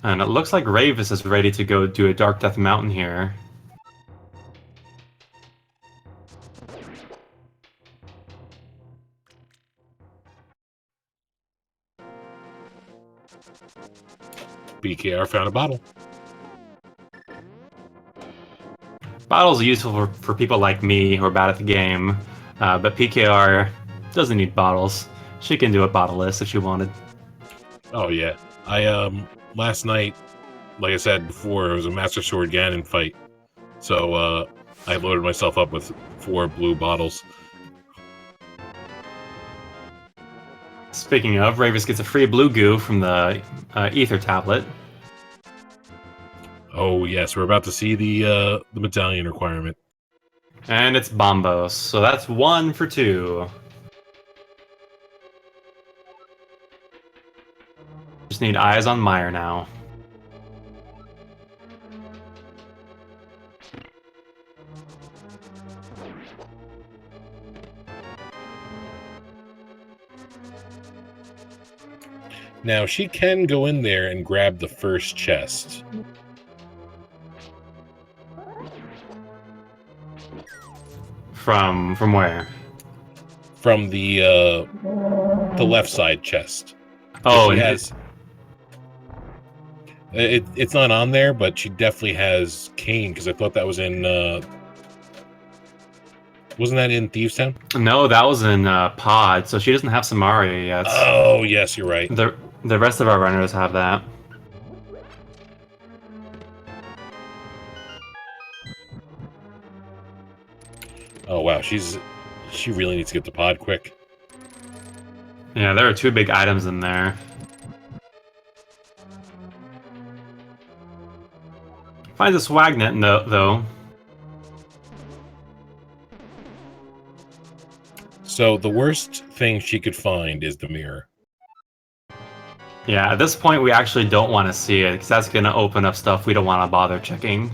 S1: And it looks like Ravis is ready to go do a Dark Death Mountain here.
S2: BKR found a bottle.
S1: Bottles are useful for people like me who are bad at the game, but PKR doesn't need bottles. She can do it bottleless if she wanted.
S2: Oh yeah, I last night, like I said before, it was a Master Sword Ganon fight, so I loaded myself up with 4 blue bottles.
S1: Speaking of, Ravis gets a free blue goo from the Ether tablet.
S2: Oh yes, we're about to see the medallion requirement.
S1: And it's Bombos, so that's 1 for 2. Just need eyes on Meyer now.
S2: Now she can go in there and grab the first chest.
S1: From where?
S2: From the left side chest.
S1: Oh,
S2: she has. It's not on there, but she definitely has Kane, because I thought that was in. Wasn't that in Thieves Town?
S1: No, that was in Pod, so she doesn't have Samaria yet.
S2: Oh yes, you're right.
S1: The rest of our runners have that.
S2: Oh wow, she really needs to get the pod quick.
S1: Yeah, there are 2 big items in there. Finds a swagnet though.
S2: So the worst thing she could find is the mirror.
S1: Yeah, at this point we actually don't want to see it, because that's going to open up stuff we don't want to bother checking.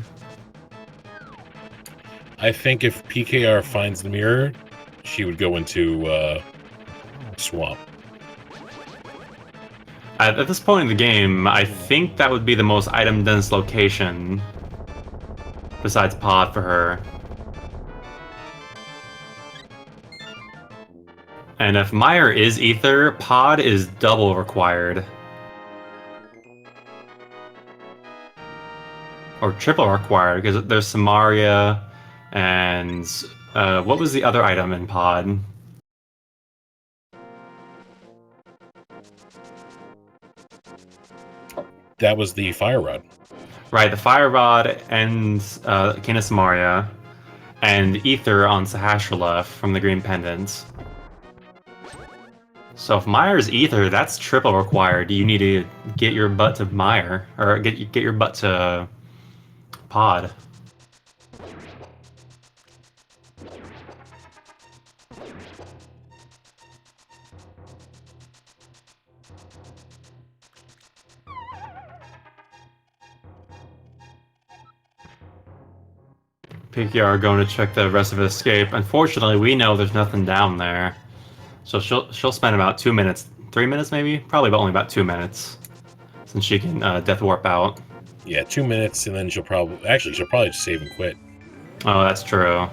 S2: I think if PKR finds the mirror, she would go into swamp.
S1: At this point in the game, I think that would be the most item-dense location, besides Pod for her. And if Meyer is Ether, Pod is double required. Or triple required, because there's Samaria, and what was the other item in Pod?
S2: That was the fire rod.
S1: Right, the Fire Rod and King of Samaria, and Ether on Sahasrahla from the Green Pendant. So if Meyer's Ether, that's triple required. You need to get your butt to Meyer, or get your butt to Pod. PKR going to check the rest of his escape. Unfortunately, we know there's nothing down there. So she'll spend about 2 minutes, 3 minutes maybe? Probably only about 2 minutes, since she can death warp out.
S2: Yeah, 2 minutes, and then she'll probably just save and quit.
S1: Oh, that's true.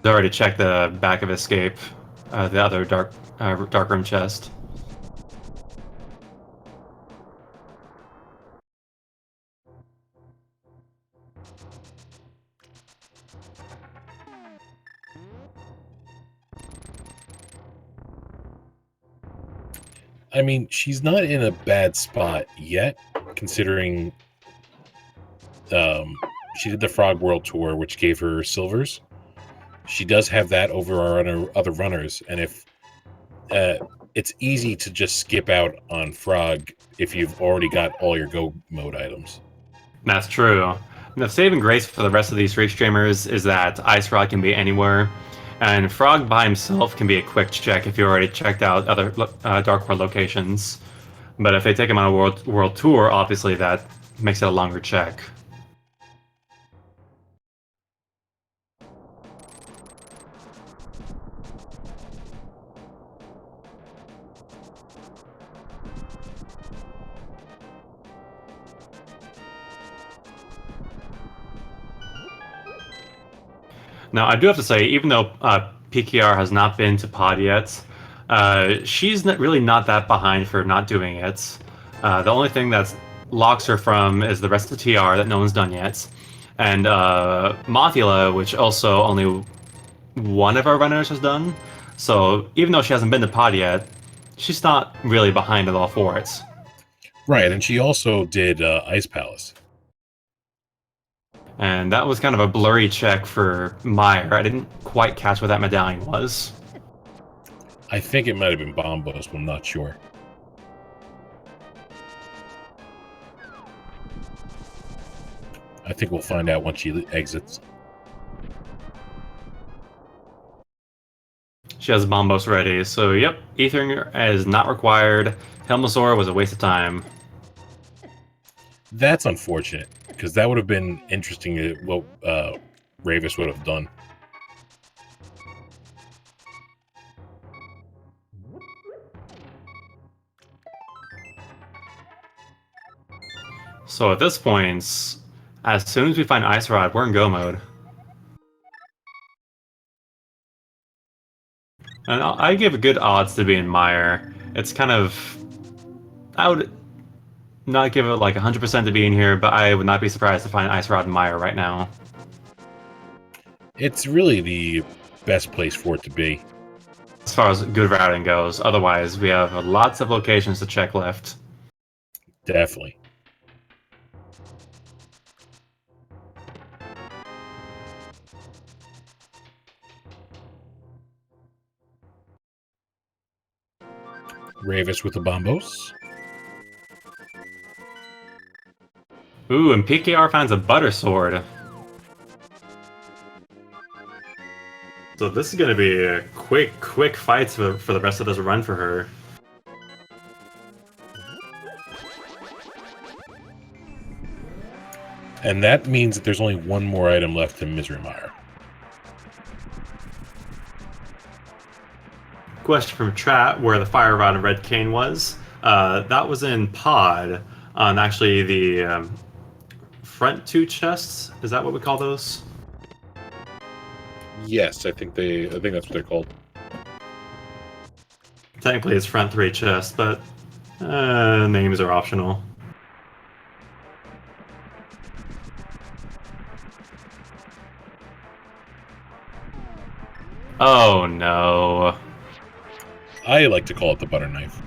S1: They already checked the back of escape, the other dark room chest.
S2: I mean, she's not in a bad spot yet, considering she did the Frog World Tour, which gave her silvers. She does have that over our other runners, and if it's easy to just skip out on Frog if you've already got all your Go mode items.
S1: That's true. The saving grace for the rest of these streak streamers is that Ice Rod can be anywhere, and Frog by himself can be a quick check if you already checked out other Dark World locations. But if they take him on a world tour, obviously that makes it a longer check. Now, I do have to say, even though PKR has not been to Pod yet, she's really not that behind for not doing it. The only thing that locks her from is the rest of the TR that no one's done yet, and Mothula, which also only one of our runners has done. So even though she hasn't been to Pod yet, she's not really behind at all for it.
S2: Right, and she also did Ice Palace.
S1: And that was kind of a blurry check for Meyer. I didn't quite catch what that medallion was.
S2: I think it might have been Bombos, but I'm not sure. I think we'll find out once she exits.
S1: She has Bombos ready, so yep, Ethering is not required. Helmosaur was a waste of time.
S2: That's unfortunate, because that would have been interesting what Ravis would have done.
S1: So at this point, as soon as we find Ice Rod, we're in go mode. And I give good odds to being Meyer. It's kind of... I would not give it like 100% to being here, but I would not be surprised to find Ice Rod and Meyer right now.
S2: It's really the best place for it to be.
S1: As far as good routing goes. Otherwise, we have lots of locations to check left.
S2: Definitely. Ravis with the Bombos.
S1: Ooh, and PKR finds a Butter Sword. So this is going to be a quick fight for the rest of this run for her.
S2: And that means that there's only one more item left in Misery Mire.
S1: Question from chat where the Fire Rod and Red Cane was. That was in Pod on actually the front two chests. Is that what we call those?
S2: Yes, I think that's what they're called.
S1: Technically, it's front three chests, but names are optional. Oh no.
S2: I like to call it the butter knife.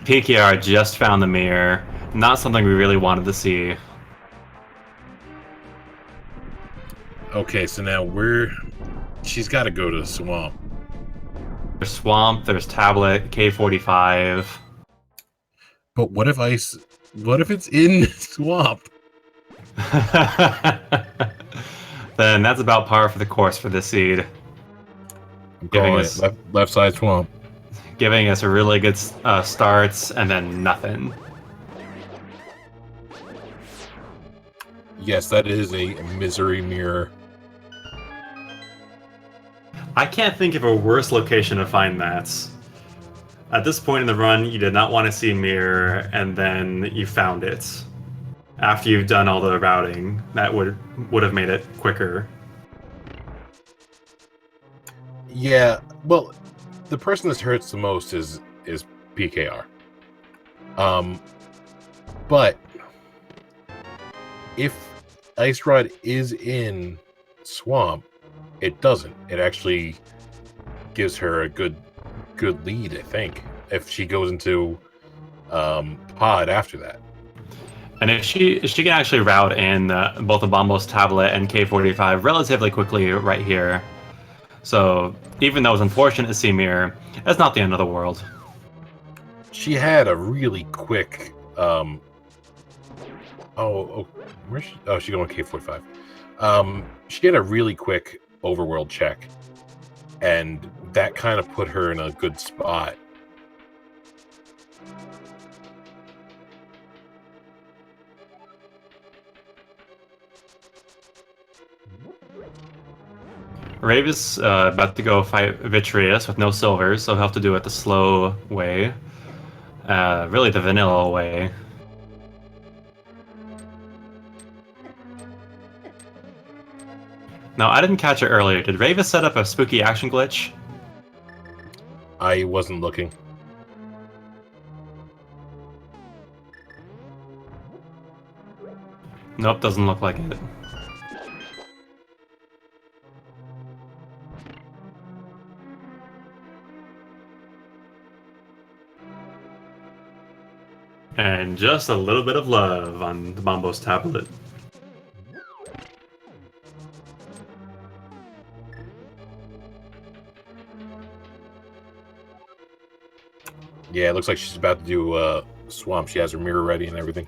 S1: PKR just found the mirror. Not something we really wanted to see.
S2: Okay, so now she's got to go to the swamp.
S1: There's Swamp, there's Tablet, K45.
S2: But what if it's in swamp?
S1: Then that's about par for the course for this seed.
S2: I'm calling it left side swamp.
S1: Giving us a really good starts and then nothing.
S2: Yes, that is a misery mirror.
S1: I can't think of a worse location to find that. At this point in the run, you did not want to see mirror, and then you found it. After you've done all the routing, that would have made it quicker.
S2: Yeah, well, the person that hurts the most is PKR. But if Ice Rod is in swamp, it doesn't. It actually gives her a good lead, I think, if she goes into pod after that.
S1: And if she can actually route in both the Bombos Tablet and K45 relatively quickly right here. So even though it's unfortunate to see Mirror, that's not the end of the world.
S2: She had a really quick she's going K45. She had a really quick overworld check, and that kind of put her in a good spot.
S1: Ravis about to go fight Vitreous with no silvers, so he'll have to do it the slow way. Really the vanilla way. Now, I didn't catch it earlier. Did Ravis set up a spooky action glitch?
S2: I wasn't looking.
S1: Nope, doesn't look like it. And just a little bit of love on the Bombo's tablet.
S2: Yeah, it looks like she's about to do Swamp. She has her mirror ready and everything.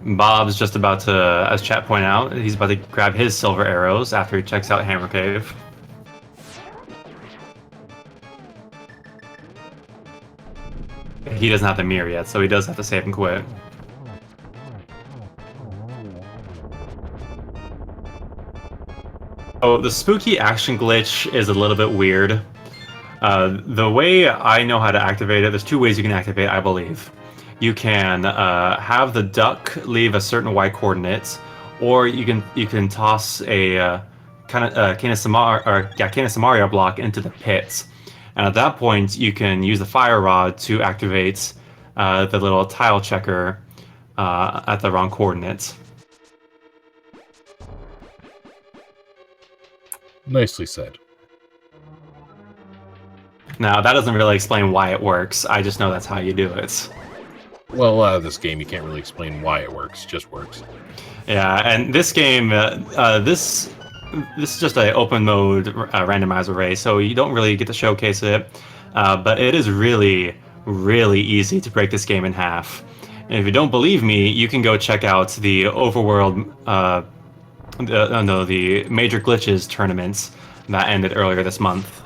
S1: Bob's just about to, as chat pointed out, he's about to grab his silver arrows after he checks out Hammer Cave. He doesn't have the mirror yet, so he does have to save and quit. Oh, the spooky action glitch is a little bit weird. The way I know how to activate it, there's two ways you can activate it, I believe. You can have the duck leave a certain Y coordinate, or you can toss a Canisamaria block into the pits. And at that point, you can use the fire rod to activate the little tile checker at the wrong coordinates.
S2: Nicely said.
S1: Now, that doesn't really explain why it works. I just know that's how you do it.
S2: Well, a lot of this game, you can't really explain why it works. It just works.
S1: Yeah, and this game, this is just an open mode randomizer race, so you don't really get to showcase it. But it is really, really easy to break this game in half. And if you don't believe me, you can go check out the Overworld, the Major Glitches tournaments that ended earlier this month.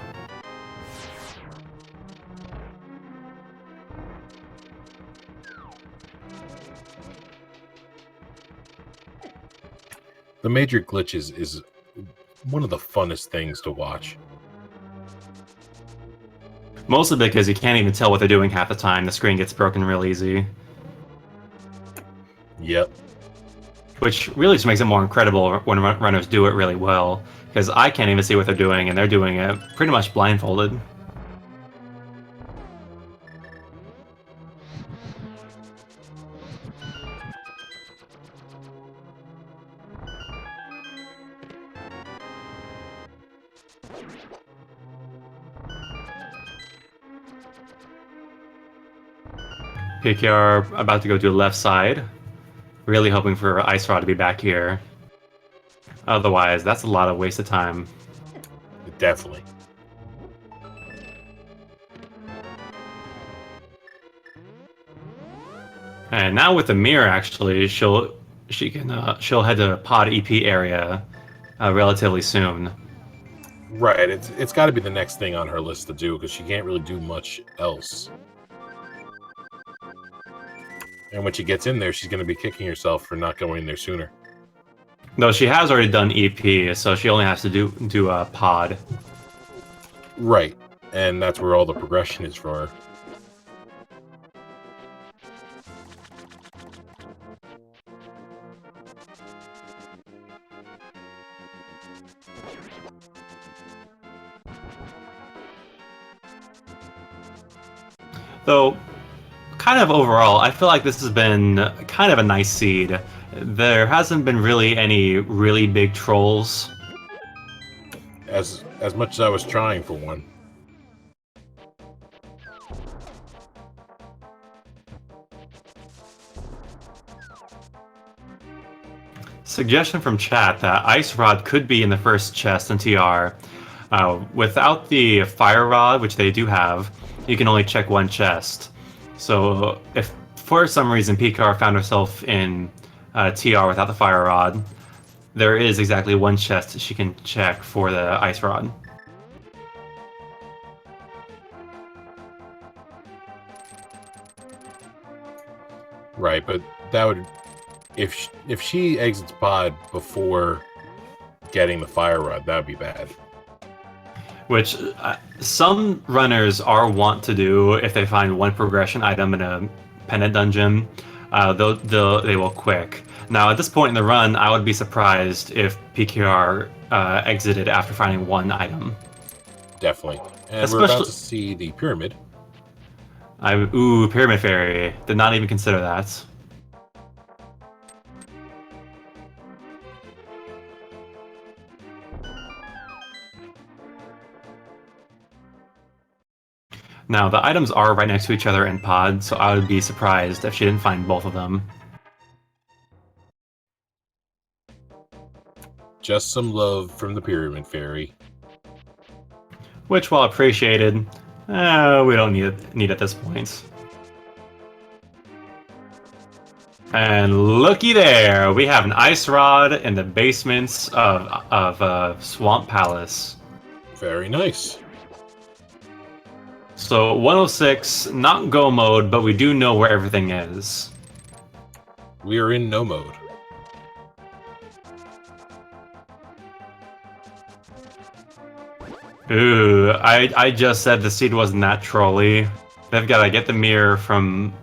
S2: The Major Glitches is one of the funnest things to watch.
S1: Mostly because you can't even tell what they're doing half the time. The screen gets broken real easy.
S2: Yep.
S1: Which really just makes it more incredible when runners do it really well. Because I can't even see what they're doing, and they're doing it pretty much blindfolded. PKR about to go to the left side. Really hoping for Ice Rod to be back here. Otherwise, that's a lot of waste of time.
S2: Definitely.
S1: And now with the mirror, actually, she'll head to Pod EP area relatively soon.
S2: Right. It's got to be the next thing on her list to do because she can't really do much else. And when she gets in there, she's going to be kicking herself for not going in there sooner.
S1: No, she has already done EP, so she only has to do a pod.
S2: Right. And that's where all the progression is for her.
S1: Though, kind of overall, I feel like this has been kind of a nice seed. There hasn't been really any really big trolls.
S2: As much as I was trying for one.
S1: Suggestion from chat that Ice Rod could be in the first chest in TR. Without the Fire Rod, which they do have, you can only check one chest. So if for some reason PKR found herself in TR without the Fire Rod, there is exactly one chest she can check for the Ice Rod.
S2: Right, but that would... If she exits pod before getting the Fire Rod, that would be bad.
S1: Which some runners are wont to do if they find one progression item in a pendant dungeon, they will quick. Now, at this point in the run, I would be surprised if PKR exited after finding one item.
S2: Definitely. And we're about to see the pyramid.
S1: Ooh, Pyramid Fairy. Did not even consider that. Now, the items are right next to each other in pod, so I would be surprised if she didn't find both of them.
S2: Just some love from the Pyramid Fairy.
S1: Which, while appreciated, we don't need at this point. And looky there, we have an ice rod in the basements of Swamp Palace.
S2: Very nice.
S1: So 106, not go mode, but we do know where everything is.
S2: We are in no mode.
S1: Ooh, I just said the seed wasn't that trolly. They've got to get the mirror from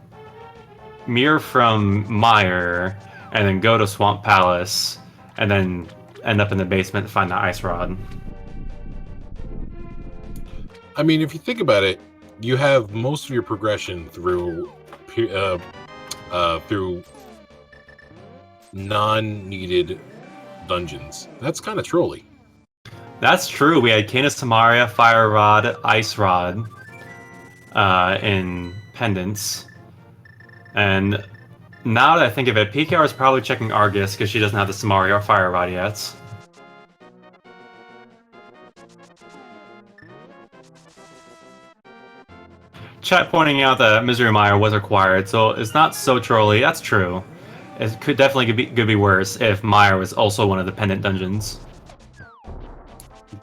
S1: Meyer, and then go to Swamp Palace, and then end up in the basement to find the ice rod.
S2: I mean, if you think about it, you have most of your progression through non-needed dungeons. That's kind of trolly.
S1: That's true. We had Canis Tamaria, Fire Rod, Ice Rod in pendants. And now that I think of it, PKR is probably checking Argus because she doesn't have the Samaria or Fire Rod yet. Chat pointing out that Misery Mire was required, so it's not so trolly. That's true. It could definitely be worse if Mire was also one of the pendant dungeons.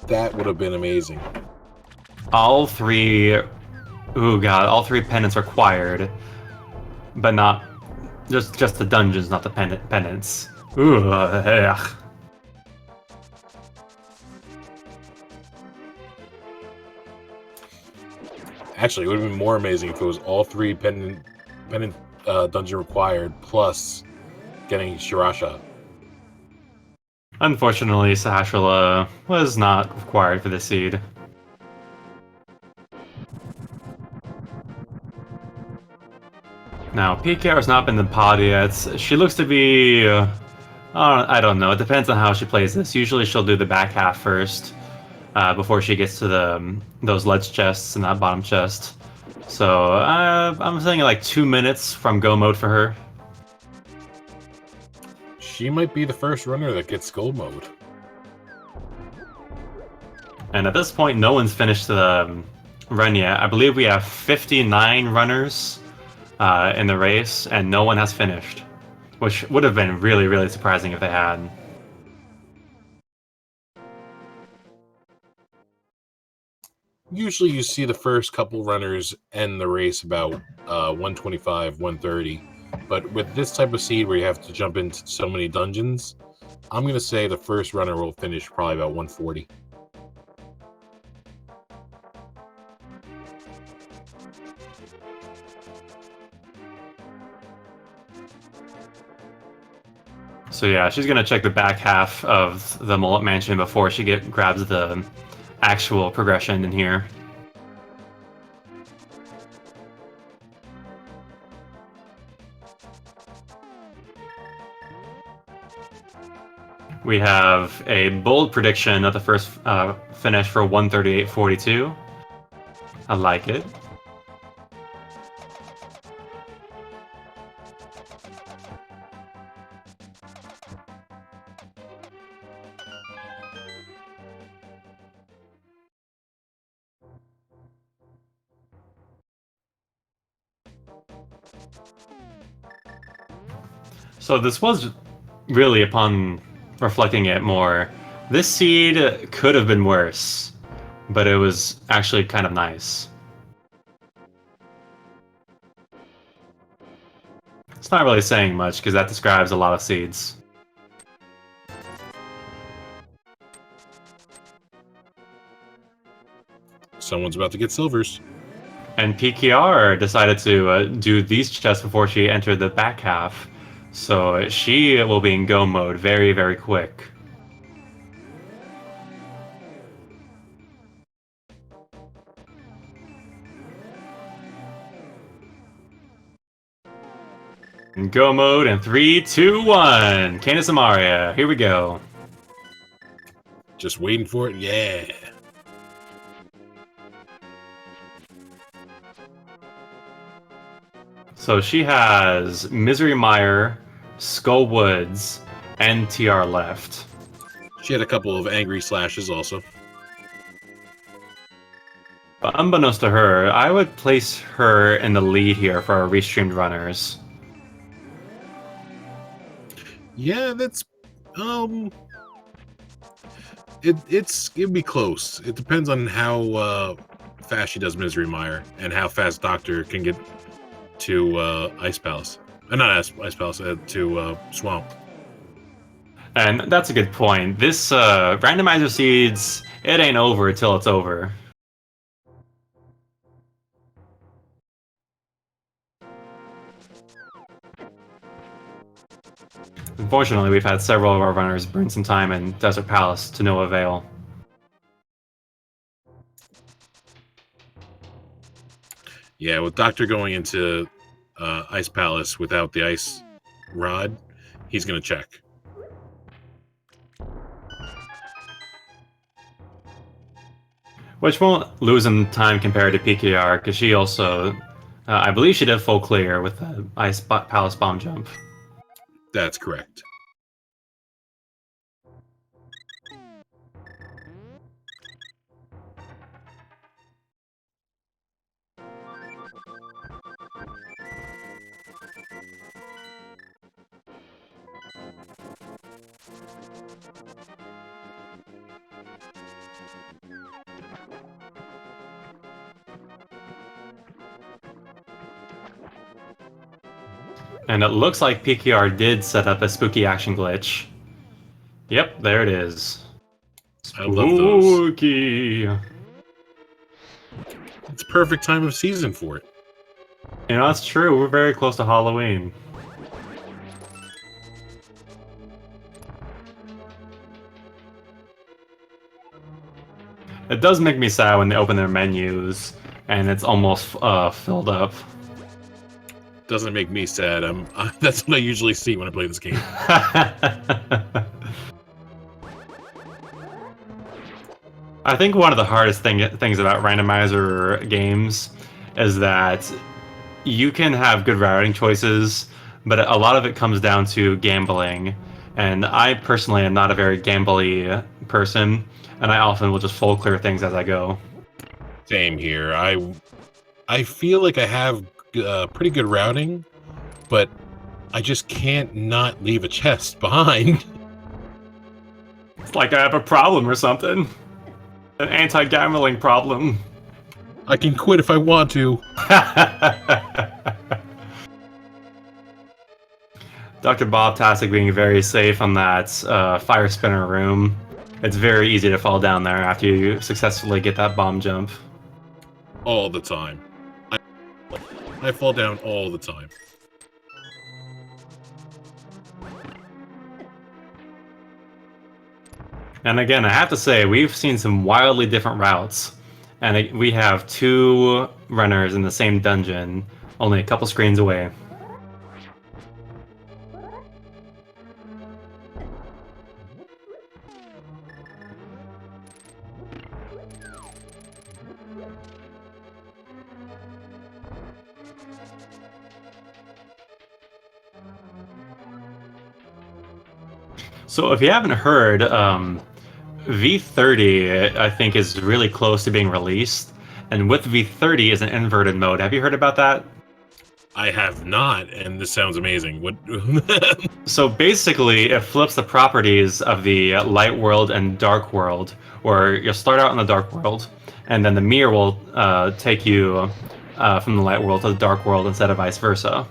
S2: That would have been amazing.
S1: All three... Ooh, God. All three pendants required. But not... Just the dungeons, not the pendants. Ooh, ugh.
S2: Actually, it would have been more amazing if it was all three pendant dungeon required, plus getting Shirasha.
S1: Unfortunately, Sahasrahla was not required for this seed. Now, PKR has not been in the pod yet. She looks to be... I don't know. It depends on how she plays this. Usually she'll do the back half first, before she gets to those ledge chests and that bottom chest. So, I'm saying like 2 minutes from go mode for her.
S2: She might be the first runner that gets gold mode.
S1: And at this point, no one's finished the run yet. I believe we have 59 runners in the race, and no one has finished. Which would have been really, really surprising if they had.
S2: Usually you see the first couple runners end the race about 125, 130. But with this type of seed where you have to jump into so many dungeons, I'm going to say the first runner will finish probably about 140.
S1: So yeah, she's gonna check the back half of the Mullet Mansion before she grabs the actual progression in here. We have a bold prediction of the first finish for 138.42. I like it. So this was really, upon reflecting it more, this seed could have been worse, but it was actually kind of nice. It's not really saying much because that describes a lot of seeds.
S2: Someone's about to get silvers.
S1: And PKR decided to do these chests before she entered the back half. So she will be in go mode very, very quick. In go mode in 3, 2, 1. Candace Amaria, here we go.
S2: Just waiting for it. Yeah.
S1: So she has Misery Mire, Skull Woods, and TR left.
S2: She had a couple of angry slashes also.
S1: But unbeknownst to her, I would place her in the lead here for our restreamed runners.
S2: Yeah, that's it'd be close. It depends on how fast she does Misery Mire and how fast Doctor can get to Ice Palace. Not Ice Palace, to Swamp.
S1: And that's a good point. This randomizer seeds, it ain't over until it's over. Unfortunately, we've had several of our runners burn some time in Desert Palace to no avail.
S2: Yeah, with Doctor going into Ice Palace without the ice rod, he's going to check.
S1: Which won't lose him time compared to PKR, because she also, I believe she did full clear with the Ice Palace bomb jump.
S2: That's correct.
S1: And it looks like PKR did set up a spooky action glitch. Yep, there it is.
S2: I love those.
S1: Spooky.
S2: It's perfect time of season for it.
S1: You know, that's true. We're very close to Halloween. It does make me sad when they open their menus and it's almost filled up.
S2: Doesn't make me sad. That's what I usually see when I play this game.
S1: I think one of the hardest things about randomizer games is that you can have good routing choices, but a lot of it comes down to gambling. And I personally am not a very gambly person, and I often will just full clear things as I go.
S2: Same here. I feel like I have pretty good routing, but I just can't not leave a chest behind.
S1: It's like I have a problem or something. An anti-gambling problem.
S2: I can quit if I want to.
S1: Dr. Bob Tastic being very safe on that fire spinner room. It's very easy to fall down there after you successfully get that bomb jump.
S2: All the time. I fall down all the time.
S1: And again, I have to say, we've seen some wildly different routes. And we have two runners in the same dungeon, only a couple screens away. So if you haven't heard, V30, I think, is really close to being released. And with V30 is an inverted mode. Have you heard about that?
S2: I have not, and this sounds amazing. What?
S1: So basically, it flips the properties of the light world and dark world, where you'll start out in the dark world, and then the mirror will take you from the light world to the dark world instead of vice versa.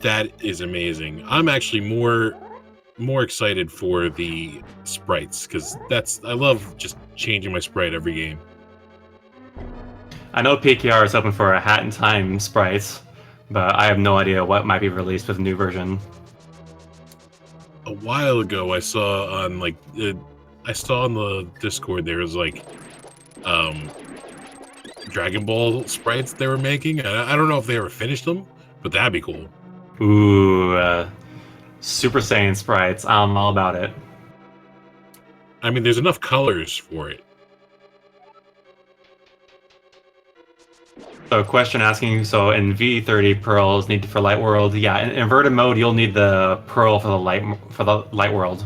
S2: That is amazing. I'm actually more excited for the sprites, because I love just changing my sprite every game.
S1: I know PKR is hoping for a Hat in Time sprites, but I have no idea what might be released with the new version.
S2: A while ago, I saw on I saw on the Discord there was like Dragon Ball sprites they were making. I don't know if they ever finished them, but that'd be cool.
S1: Ooh, Super Saiyan sprites. I'm all about it.
S2: I mean, there's enough colors for it.
S1: So, question asking, so in V30 pearls needed for Light World. Yeah, in inverted mode, you'll need the pearl for the light world.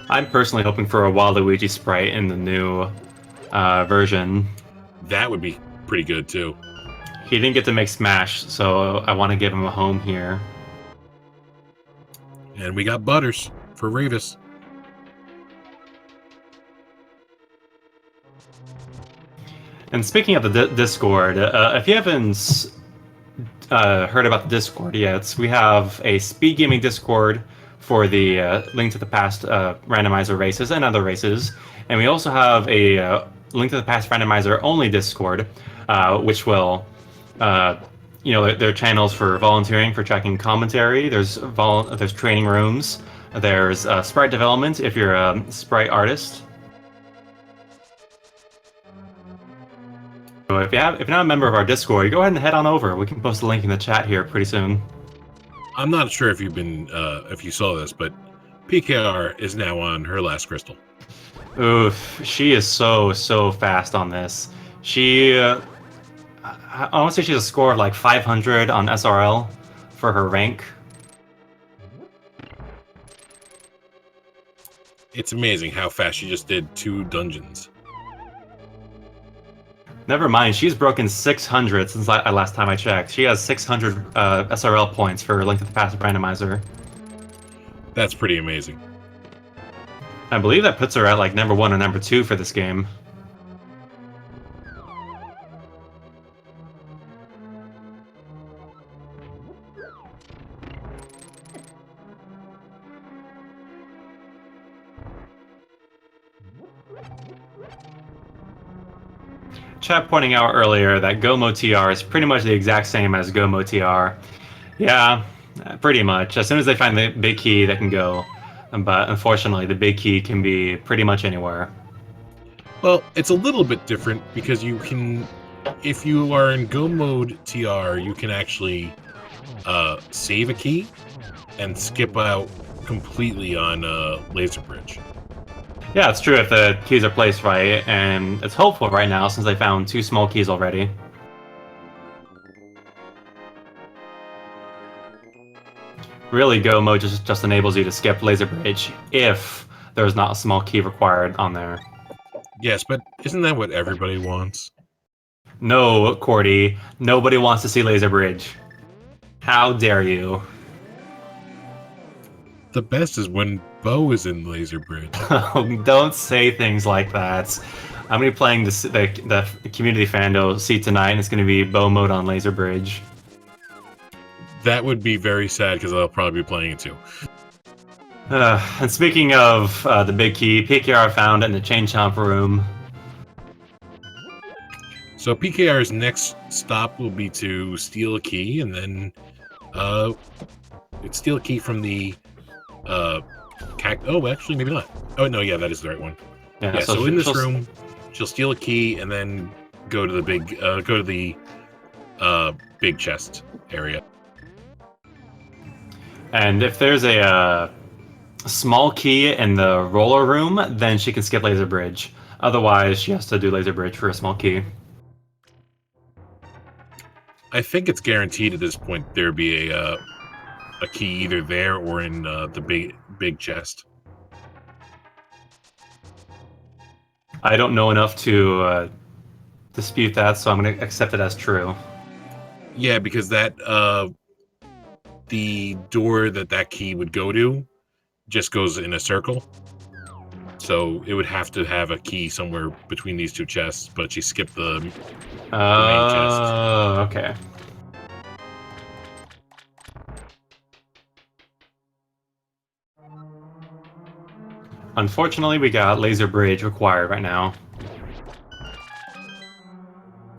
S1: I'm personally hoping for a Waluigi sprite in the new version.
S2: That would be pretty good too.
S1: He didn't get to make Smash, so I want to give him a home here.
S2: And we got Butters for Revis.
S1: And speaking of the Discord, if you haven't heard about the Discord yet, we have a speed gaming Discord for the Link to the Past randomizer races and other races, and we also have a Link to the Past randomizer only Discord, which will, there are channels for volunteering, for tracking commentary. There's training rooms. There's sprite development if you're a sprite artist. So if you're not a member of our Discord, go ahead and head on over. We can post a link in the chat here pretty soon.
S2: I'm not sure if if you saw this, but PKR is now on her last crystal.
S1: Oof, she is so fast on this. I want to say she has a score of like 500 on SRL for her rank.
S2: It's amazing how fast she just did 2 dungeons.
S1: Never mind, she's broken 600 since last time I checked. She has 600 SRL points for Link to the Past randomizer.
S2: That's pretty amazing.
S1: I believe that puts her at like number 1 or number 2 for this game. Chat pointing out earlier that Gomo TR is pretty much the exact same as Gomo TR. Yeah, pretty much. As soon as they find the big key, they can go. But unfortunately, the big key can be pretty much anywhere.
S2: Well, it's a little bit different because you can, if you are in Go mode TR, you can actually save a key and skip out completely on Laser Bridge.
S1: Yeah, it's true if the keys are placed right, and it's hopeful right now since they found 2 small keys already. Really, Go mode just enables you to skip Laser Bridge if there's not a small key required on there.
S2: Yes, but isn't that what everybody wants?
S1: No, Cordy, nobody wants to see Laser Bridge. How dare you?
S2: The best is when Bo is in Laser Bridge.
S1: Don't say things like that. I'm going to be playing the community fando seat tonight, and it's going to be Bo mode on Laser Bridge.
S2: That would be very sad because I'll probably be playing it too.
S1: And speaking of the big key, PKR found it in the Chain Chomp room.
S2: So PKR's next stop will be to steal a key, and then steal a key from the oh, actually, maybe not. Oh no, yeah, that is the right one. Yeah, so in this room, she'll steal a key and then go to the big chest area.
S1: And if there's a small key in the roller room, then she can skip Laser Bridge. Otherwise, she has to do Laser Bridge for a small key.
S2: I think it's guaranteed at this point there'd be a key either there or in the big chest.
S1: I don't know enough to dispute that, so I'm going to accept it as true.
S2: Yeah, because that the door that key would go to just goes in a circle. So it would have to have a key somewhere between these 2 chests, but she skipped the main chest.
S1: Oh, okay. Unfortunately, we got laser bridge required right now.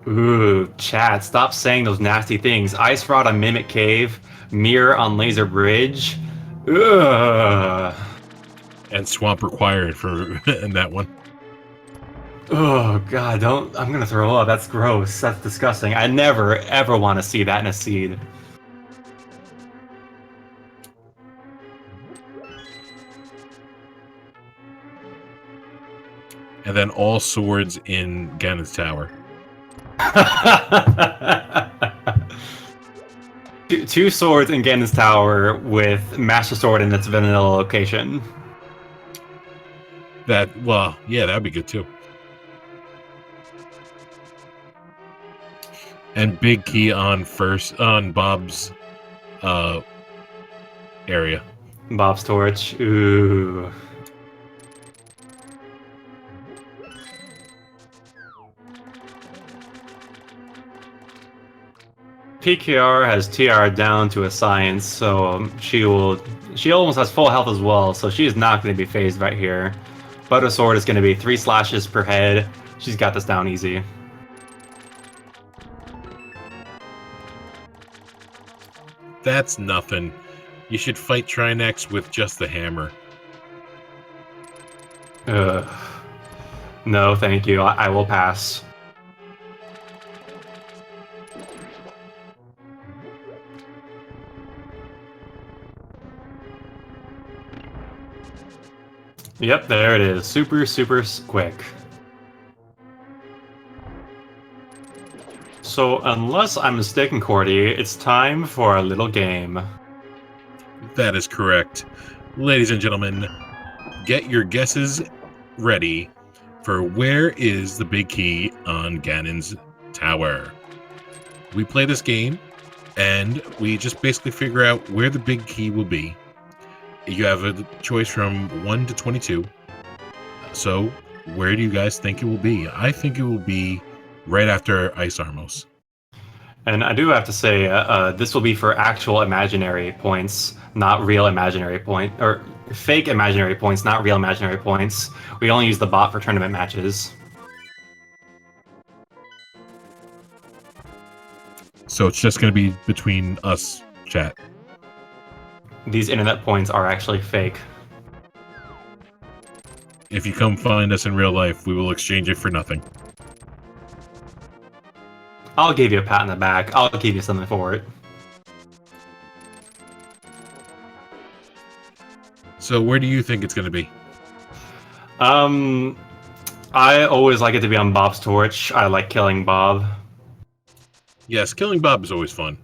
S1: Ooh, chat, stop saying those nasty things. Ice Rod on Mimic Cave, Mirror on Laser Bridge. Ugh.
S2: And swamp required for in that one.
S1: Oh god, don't. I'm gonna throw up. That's gross. That's disgusting. I never, ever want to see that in a seed.
S2: And then all swords in Ganon's Tower.
S1: Two swords in Ganon's Tower with Master Sword in its vanilla location.
S2: Well, yeah, that'd be good too. And big key on Bob's area.
S1: Bob's torch. Ooh. PKR has TR down to a science, so she almost has full health as well, so she is not going to be phased right here. Butter Sword is going to be 3 slashes per head. She's got this down easy.
S2: That's nothing. You should fight Trinex with just the hammer.
S1: Ugh. No, thank you. I will pass. Yep, there it is. Super, super quick. So, unless I'm mistaken, Cordy, it's time for a little game.
S2: That is correct. Ladies and gentlemen, get your guesses ready for where is the big key on Ganon's Tower. We play this game, and we just basically figure out where the big key will be. You have a choice from 1 to 22. So, where do you guys think it will be? I think it will be right after Ice Armos.
S1: And I do have to say, this will be for actual imaginary points, not real imaginary point, or fake imaginary points, not real imaginary points. We only use the bot for tournament matches.
S2: So it's just going to be between us, chat.
S1: These internet points are actually fake.
S2: If you come find us in real life, we will exchange it for nothing.
S1: I'll give you a pat on the back. I'll give you something for it.
S2: So where do you think it's going to be?
S1: I always like it to be on Bob's torch. I like killing Bob.
S2: Yes, killing Bob is always fun.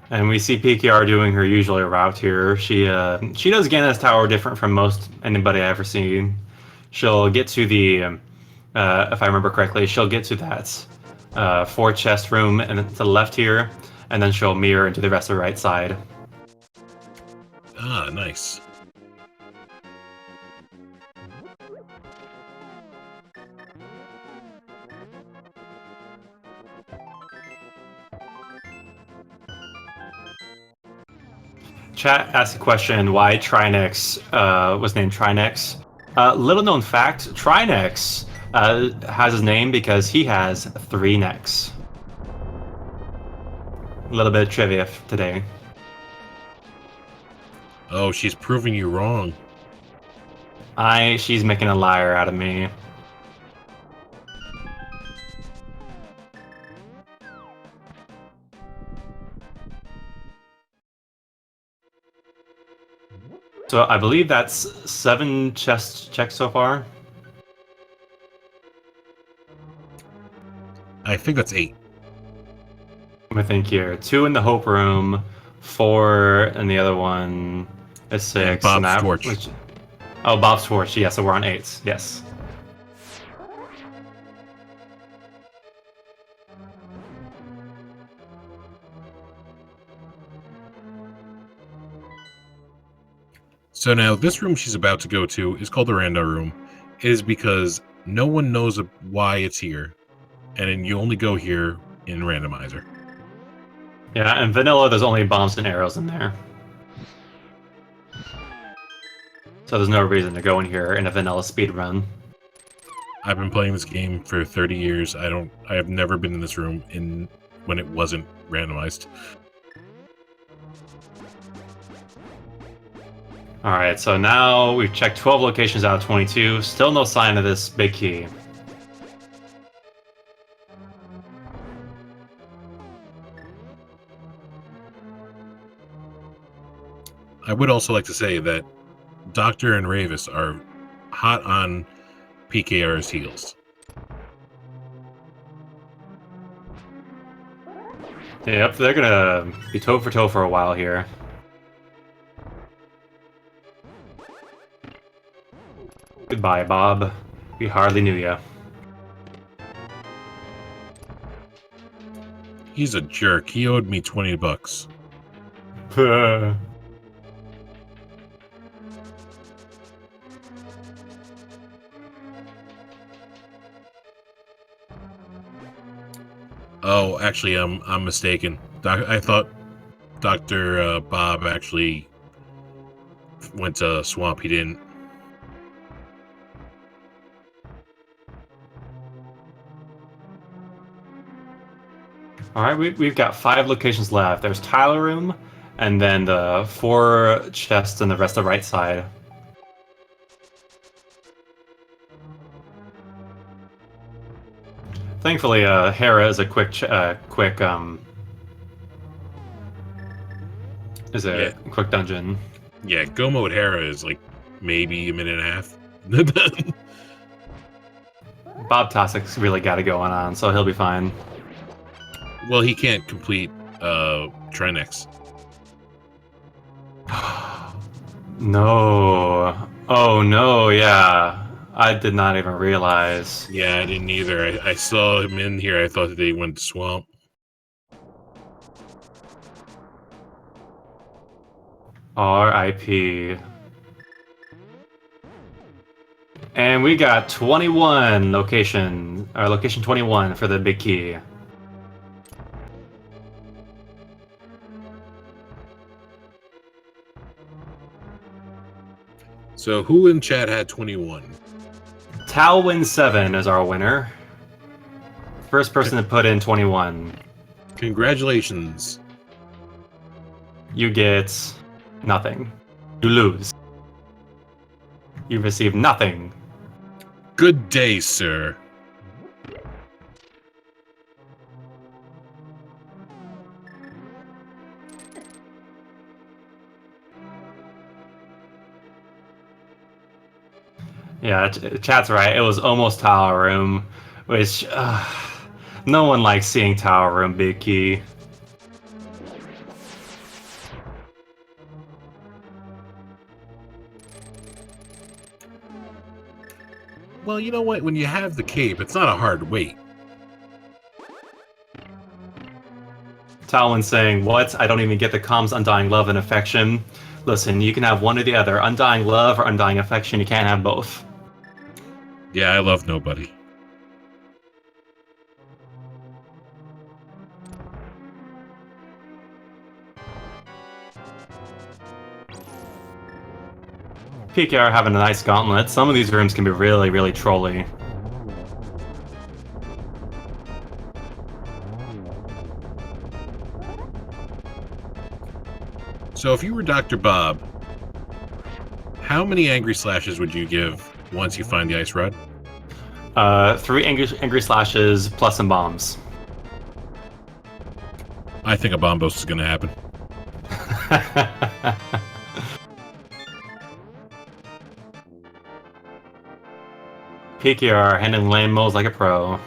S1: And we see PKR doing her usual route here. She does Ganon's Tower different from most anybody I ever seen. She'll get to the, if I remember correctly, she'll get to that 4 chest room and to the left here, and then she'll mirror into the rest of the right side.
S2: Ah, nice.
S1: Chat asked a question why Trinex was named Trinex. Little known fact, Trinex has his name because he has 3 necks. A little bit of trivia today.
S2: Oh, she's proving you wrong.
S1: She's making a liar out of me. So I believe that's 7 chest checks so far.
S2: I think that's 8.
S1: Let me think here. 2 in the Hope Room, 4 in the other one is 6.
S2: Bob's
S1: and that,
S2: torch.
S1: Oh, Bob's torch. Yeah, so we're on 8. Yes.
S2: So now, this room she's about to go to is called the Rando Room. It is because no one knows why it's here. And then you only go here in Randomizer.
S1: Yeah, and vanilla, there's only bombs and arrows in there. So there's no reason to go in here in a vanilla speed run.
S2: I've been playing this game for 30 years. I have never been in this room when it wasn't randomized.
S1: Alright, so now we've checked 12 locations out of 22. Still no sign of this big key.
S2: I would also like to say that Doctor and Ravis are hot on PKR's heels.
S1: Yep, they're gonna be toe for toe for a while here. Goodbye, Bob. We hardly knew ya.
S2: He's a jerk. He owed me $20. Oh, actually, I'm mistaken. I thought Dr. Bob actually went to Swamp. He didn't.
S1: Alright, we've got 5 locations left. There's Tyler Room, and then the 4 chests and the rest of the right side. Thankfully, Hera is a quick quick dungeon.
S2: Yeah, Go Mode Hera is like maybe a minute and a half.
S1: Bob Tossic's really got it going on, so he'll be fine.
S2: Well, he can't complete Trinex.
S1: No. Oh no, yeah. I did not even realize.
S2: Yeah, I didn't either. I saw him in here. I thought that they went to Swamp.
S1: R.I.P. And we got 21 location, or location 21 for the big key.
S2: So who in chat had 21?
S1: Talwin7 is our winner. First person to put in 21.
S2: Congratulations.
S1: You get nothing. You lose. You receive nothing.
S2: Good day, sir.
S1: Yeah, chat's right. It was almost Tower Room, which no one likes seeing Tower Room big key.
S2: Well, you know what? When you have the cape, it's not a hard wait.
S1: Talwin saying, "What? I don't even get the comms Undying Love and Affection." Listen, you can have one or the other. Undying Love or Undying Affection. You can't have both.
S2: Yeah, I love nobody.
S1: PKR having a nice gauntlet. Some of these rooms can be really, really trolly.
S2: So if you were Dr. Bob, how many angry slashes would you give once you find the ice rod?
S1: 3 angry slashes plus some bombs.
S2: I think a bomb boost is going to happen.
S1: PKR handling lane modes like a pro.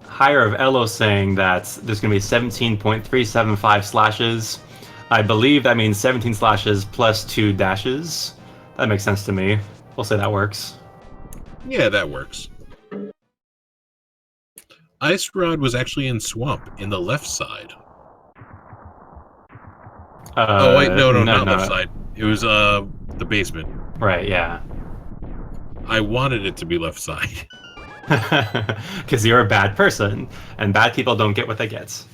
S1: Higher of Elo saying that there's going to be 17.375 slashes. I believe that means 17 slashes plus 2 dashes. That makes sense to me. We'll say that works.
S2: Yeah, that works. Ice Rod was actually in Swamp, in the left side. Oh wait, no,
S1: No,
S2: not left
S1: no.
S2: side. It was the basement.
S1: Right, yeah.
S2: I wanted it to be left side.
S1: Because you're a bad person, and bad people don't get what they get.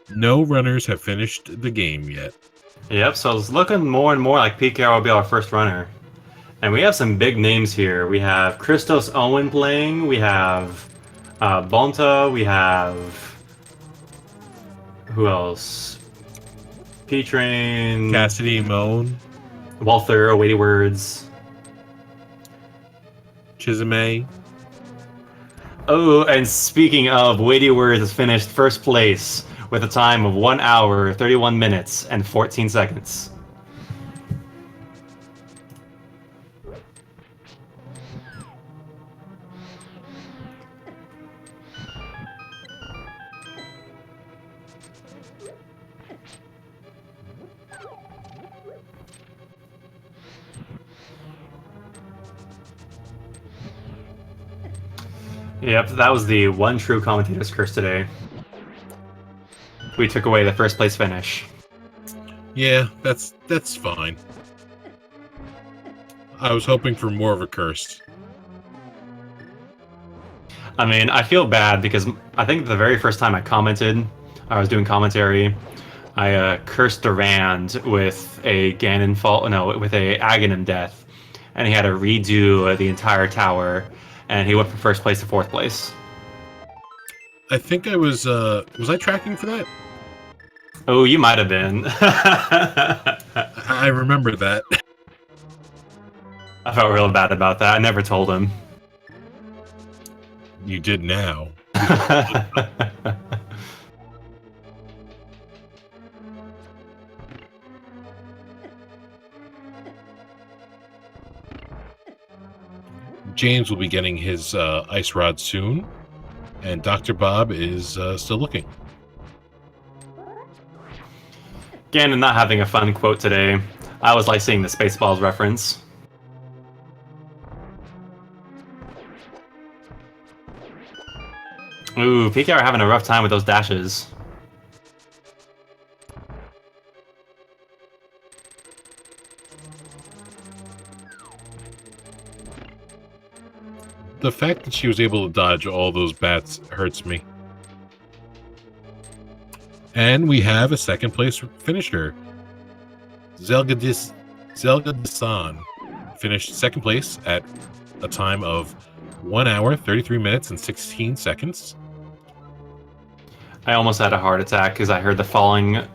S2: No runners have finished the game yet.
S1: Yep, so it's looking more and more like PKR will be our first runner. And we have some big names here. We have Christos Owen playing, we have Bonta, we have... Who else? P-Train...
S2: Cassidy Moan,
S1: Walther, Weighty Words...
S2: Chisame.
S1: Oh, and speaking of, Weighty Words has finished first place with a time of 1 hour, 31 minutes, and 14 seconds. Yep, that was the one true commentator's curse today. We took away the first place finish.
S2: Yeah, that's fine. I was hoping for more of a curse.
S1: I mean, I feel bad because I think the very first time I was doing commentary, I cursed Durand with a Ganon fall, no, with a Aghanim death, and he had to redo the entire tower, and he went from first place to fourth place.
S2: I think I was I tracking for that?
S1: Oh, you might have been.
S2: I remember that.
S1: I felt real bad about that. I never told him.
S2: You did now. James will be getting his ice rod soon, and Dr. Bob is still looking.
S1: Ganon not having a fun quote today. I was like seeing the Spaceballs reference. Ooh, PKR having a rough time with those dashes.
S2: The fact that she was able to dodge all those bats hurts me. And we have a second place finisher. Zelga Desan finished second place at a time of 1 hour, 33 minutes, and 16 seconds.
S1: I almost had a heart attack because I heard the falling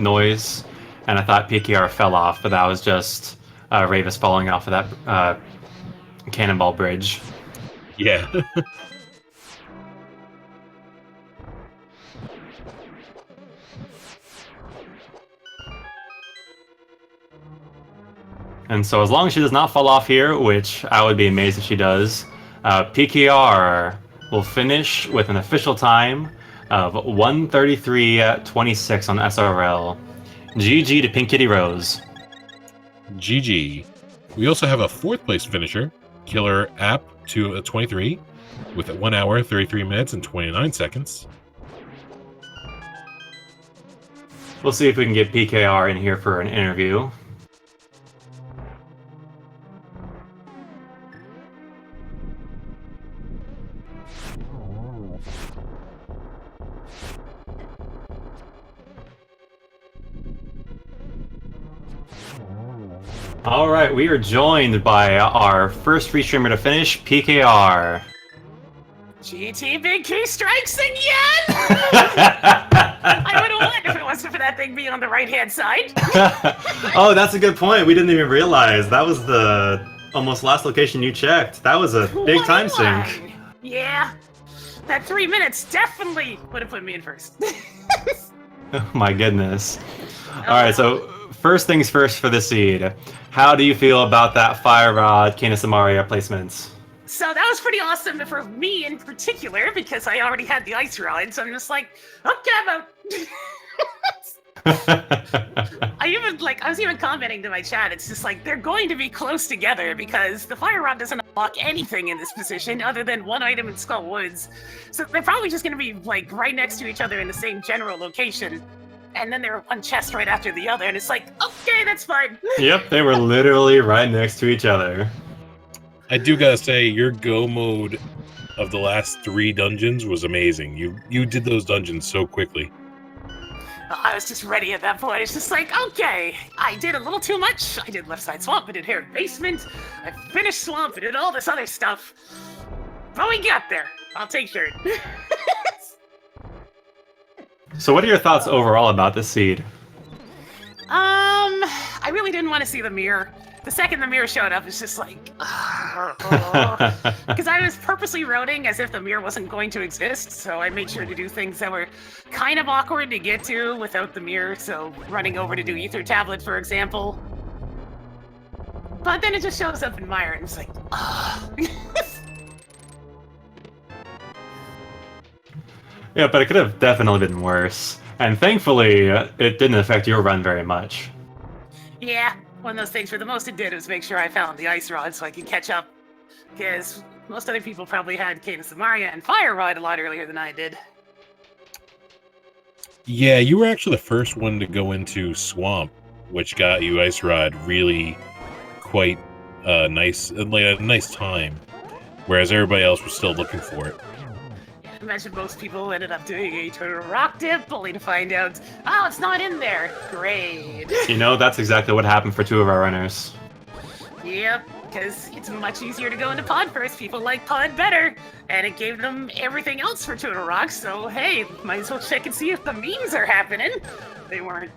S1: noise, and I thought PKR fell off, but that was just Ravis falling off of that cannonball bridge.
S2: Yeah.
S1: And so as long as she does not fall off here, which I would be amazed if she does, PKR will finish with an official time of 1:33.26 on SRL. GG to Pink Kitty Rose.
S2: GG. We also have a fourth place finisher, Killer App to a 23, with 1 hour, 33 minutes, and 29 seconds.
S1: We'll see if we can get PKR in here for an interview. Alright, we are joined by our first free streamer to finish, PKR.
S3: GT Big Key strikes again! I would have won if it wasn't for that thing being on the right-hand side.
S1: Oh, that's a good point. We didn't even realize. That was the almost last location you checked. That was a big time sink.
S3: Yeah, that 3 minutes definitely would have put me in first.
S1: Oh my goodness. Alright, so first things first for the seed. How do you feel about that Fire Rod Samaria placements?
S3: So that was pretty awesome for me in particular, because I already had the ice rod, so I'm just like, okay, I was even commenting to my chat, it's just like, they're going to be close together, because the Fire Rod doesn't unlock anything in this position other than one item in Skull Woods. So they're probably just going to be, like, right next to each other in the same general location. and then they were one chest right after the other, and it's like, okay, that's fine.
S1: Yep, they were literally right next to each other.
S2: I do gotta say, your go mode of the last 3 dungeons was amazing. You did those dungeons so quickly.
S3: I was just ready at that point. It's just like, okay, I did a little too much. I did left side swamp, I did hair basement, I finished swamp, I did all this other stuff. But we got there. I'll take third.
S1: So what are your thoughts overall about this seed?
S3: I really didn't want to see the mirror. The second the mirror showed up, it's just like, because I was purposely roading as if the mirror wasn't going to exist, so I made sure to do things that were kind of awkward to get to without the mirror, so running over to do Ether Tablet, for example. But then it just shows up in Mire, and it's like,
S1: Yeah, but it could have definitely been worse. And thankfully, it didn't affect your run very much.
S3: yeah, one of those things where the most it did was make sure I found the Ice Rod so I could catch up, because most other people probably had Cadence of Maria and Fire Rod a lot earlier than I did.
S2: Yeah, you were actually the first one to go into Swamp, which got you Ice Rod really quite nice, like a nice time, whereas everybody else was still looking for it.
S3: Imagine most people ended up doing a Turtle Rock dip, only to find out, oh, it's not in there. Great.
S1: You know, that's exactly what happened for 2 of our runners.
S3: Yep, because it's much easier to go into Pod first. People like Pod better, and it gave them everything else for Turtle Rock, so hey, might as well check and see if the memes are happening. They weren't.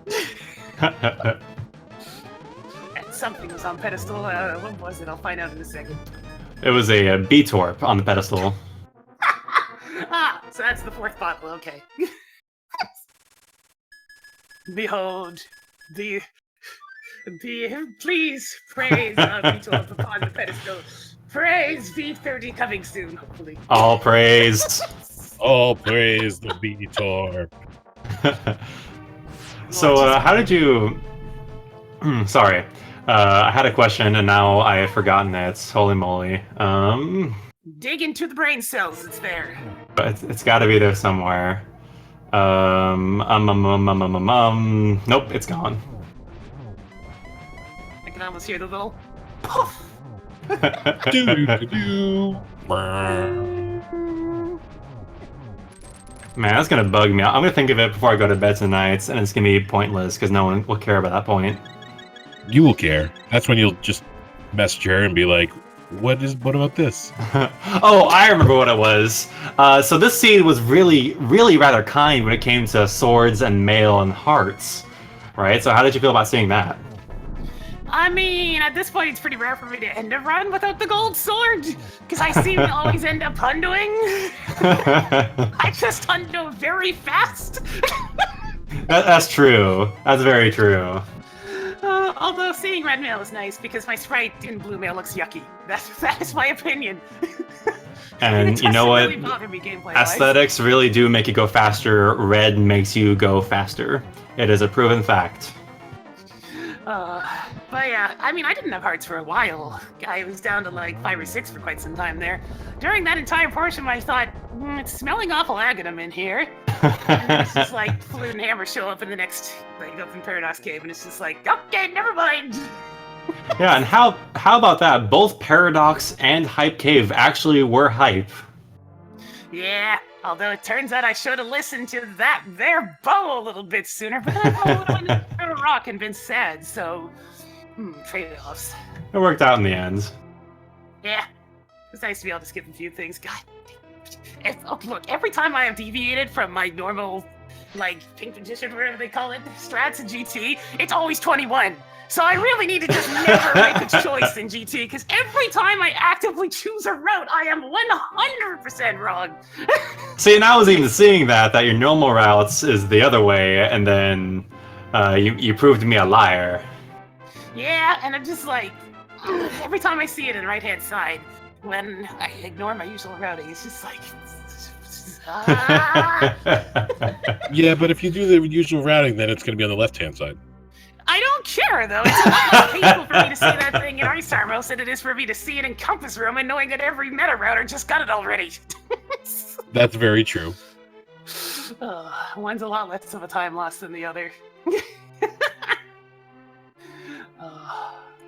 S3: And something was on pedestal. What was it? I'll find out in a second.
S1: It was a B-Torp on the pedestal.
S3: Ah, so that's the 4th bottle, okay. Behold, please praise B12 upon the pedestal. Praise V30 coming soon, hopefully.
S1: All praise.
S2: All praise the B-Torp.
S1: So, how did you... sorry. I had a question, and now I have forgotten it. Holy moly.
S3: Dig into the brain cells, it's there.
S1: But it's got to be there somewhere. Nope, it's gone.
S3: I can almost hear the little poof.
S2: Do-do-do-do.
S1: Man, that's gonna bug me. I'm gonna think of it before I go to bed tonight, and it's gonna be pointless because no one will care about that point.
S2: You will care. That's when you'll just message her and be like, what about this?
S1: Oh, I remember what it was. So this seed was really rather kind when it came to swords and mail and hearts, right? So how did you feel about seeing that?
S3: I mean, at this point, it's pretty rare for me to end a run without the gold sword, because I seem to always end up hundoing. I just hundo very fast.
S1: That's true. That's very true.
S3: Although seeing red mail is nice because my sprite in blue mail looks yucky. That is my opinion.
S1: And you know what?
S3: Really bother me gameplay-wise.
S1: Aesthetics really do make you go faster. Red makes you go faster. It is a proven fact.
S3: But yeah, I mean, I didn't have hearts for a while. I was down to like 5 or 6 for quite some time there. During that entire portion, I thought, it's smelling awful Aghanim in here. And then it's just like Flute and Hammer show up in the next, like, up in Paradox Cave, and it's just like, okay, never mind.
S1: Yeah, and how about that? Both Paradox and Hype Cave actually were hype.
S3: Yeah, although it turns out I should have listened to that there bow a little bit sooner, but then I probably would have went to Rock and been sad, so trade-offs.
S1: It worked out in the end.
S3: Yeah, it's nice to be able to skip a few things. God, look, every time I have deviated from my normal, like, pink magician, whatever they call it, strats in GT, it's always 21. So I really need to just never make a choice in GT, because every time I actively choose a route, I am 100% wrong.
S1: See, and I was even seeing that your normal routes is the other way, and then you proved me a liar.
S3: Yeah, and I'm just like, every time I see it in the right-hand side, when I ignore my usual routing, it's just like...
S2: Yeah, but if you do the usual routing, then it's going to be on the left-hand side.
S3: I don't care, though. It's a lot less painful for me to see that thing in Ice Armos than it is for me to see it in Compass Room and knowing that every meta router just got it already.
S2: That's very true.
S3: One's a lot less of a time loss than the other.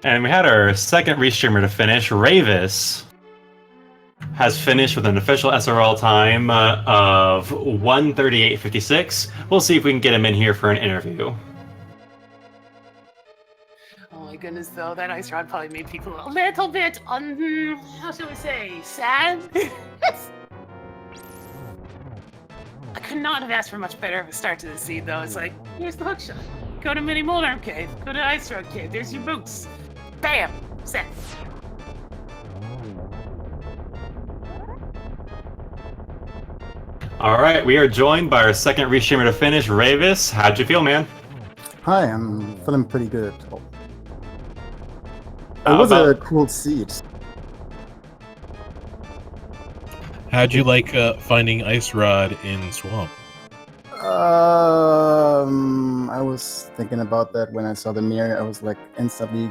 S1: And we had our second restreamer to finish. Ravis has finished with an official SRL time of 1:38:56. We'll see if we can get him in here for an interview.
S3: Oh my goodness, though, that ice rod probably made people a little bit, how shall we say, sad? I could not have asked for much better of a start to the seed, though. It's like, here's the hookshot. Go to Mini Moldarm Cave. Go to Ice Rod Cave. There's your boots. Bam! Set.
S1: All right, we are joined by our second restreamer to finish, Ravis. How'd you feel, man?
S4: Hi, I'm feeling pretty good. It was a cool seed.
S2: How'd you like finding Ice Rod in Swamp?
S4: I was thinking about that when I saw the mirror. I was like, instantly,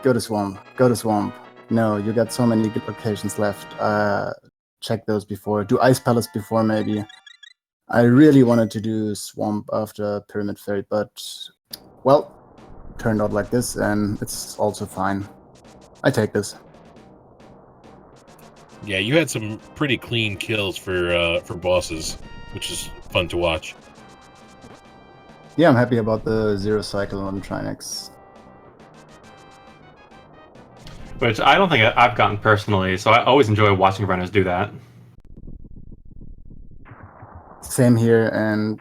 S4: go to Swamp, go to Swamp. No, you got so many good locations left. Check those before. Do Ice Palace before, maybe. I really wanted to do Swamp after Pyramid Fairy, but, well, turned out like this, and it's also fine. I take this.
S2: Yeah, you had some pretty clean kills for bosses, which is fun to watch.
S4: Yeah, I'm happy about the 0 cycle on Trinex.
S1: Which I don't think I've gotten personally, so I always enjoy watching runners do that.
S4: Same here, and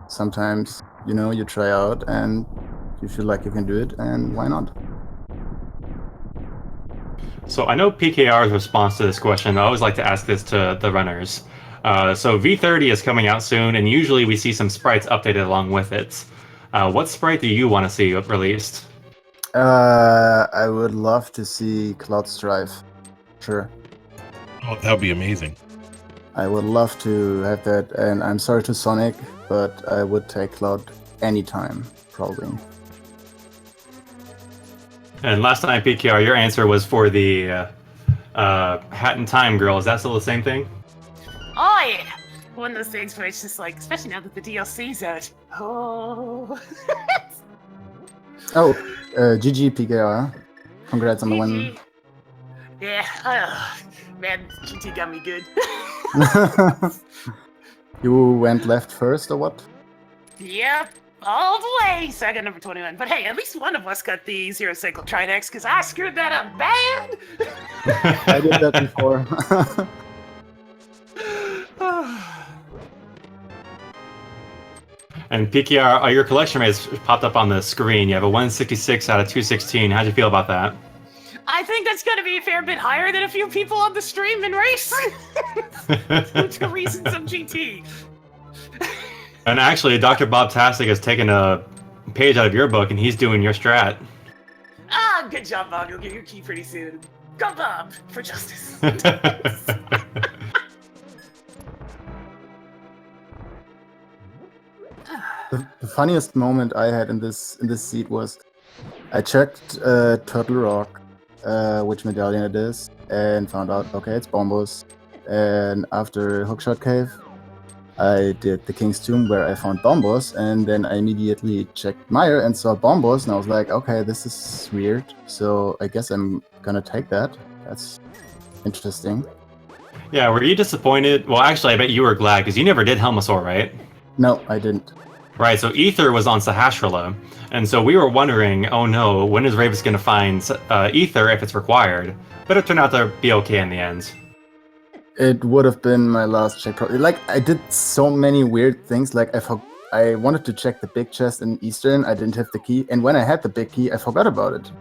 S4: sometimes, you try out and you feel like you can do it, and why not?
S1: So I know PKR's response to this question, I always like to ask this to the runners. So V30 is coming out soon, and usually we see some sprites updated along with it. What sprite do you want to see released?
S4: I would love to see Cloud Strife. Sure.
S2: Oh, that would be amazing.
S4: I would love to have that, and I'm sorry to Sonic, but I would take Cloud anytime, probably.
S1: And last time PKR, your answer was for the Hat in Time girl. Is that still the same thing?
S3: Oh, yeah! One of those things where it's just like, especially now that the DLC's out. Oh.
S4: Oh, GG PKR. Congrats on the win.
S3: Yeah, man, GT got me good.
S4: You went left first, or what?
S3: Yep, all the way. So I got number 21. But hey, at least one of us got the 0 cycle Trinex, because I screwed that up bad.
S4: I did that before.
S1: And PKR, your collection rate has popped up on the screen. You have a 166 out of 216. How'd you feel about that?
S3: I think that's going to be a fair bit higher than a few people on the stream and race. Due to reasons of GT.
S1: And actually, Dr. Bob Tastic has taken a page out of your book, and he's doing your strat.
S3: Ah, good job, Bob. You'll get your key pretty soon. Go, Bob, for justice.
S4: The funniest moment I had in this seed was I checked Turtle Rock, which medallion it is, and found out, okay, it's Bombos. And after Hookshot Cave, I did the King's Tomb where I found Bombos, and then I immediately checked Meyer and saw Bombos, and I was like, okay, this is weird, so I guess I'm gonna take that. That's interesting.
S1: Yeah, were you disappointed? Well, actually, I bet you were glad, because you never did Helmasaur, right?
S4: No, I didn't.
S1: Right, so Ether was on Sahasrahla, and so we were wondering, oh no, when is Ravis going to find Ether if it's required? But it turned out to be okay in the end.
S4: It would have been my last check. Like, I did so many weird things. Like, I wanted to check the big chest in Eastern. I didn't have the key. And when I had the big key, I forgot about it.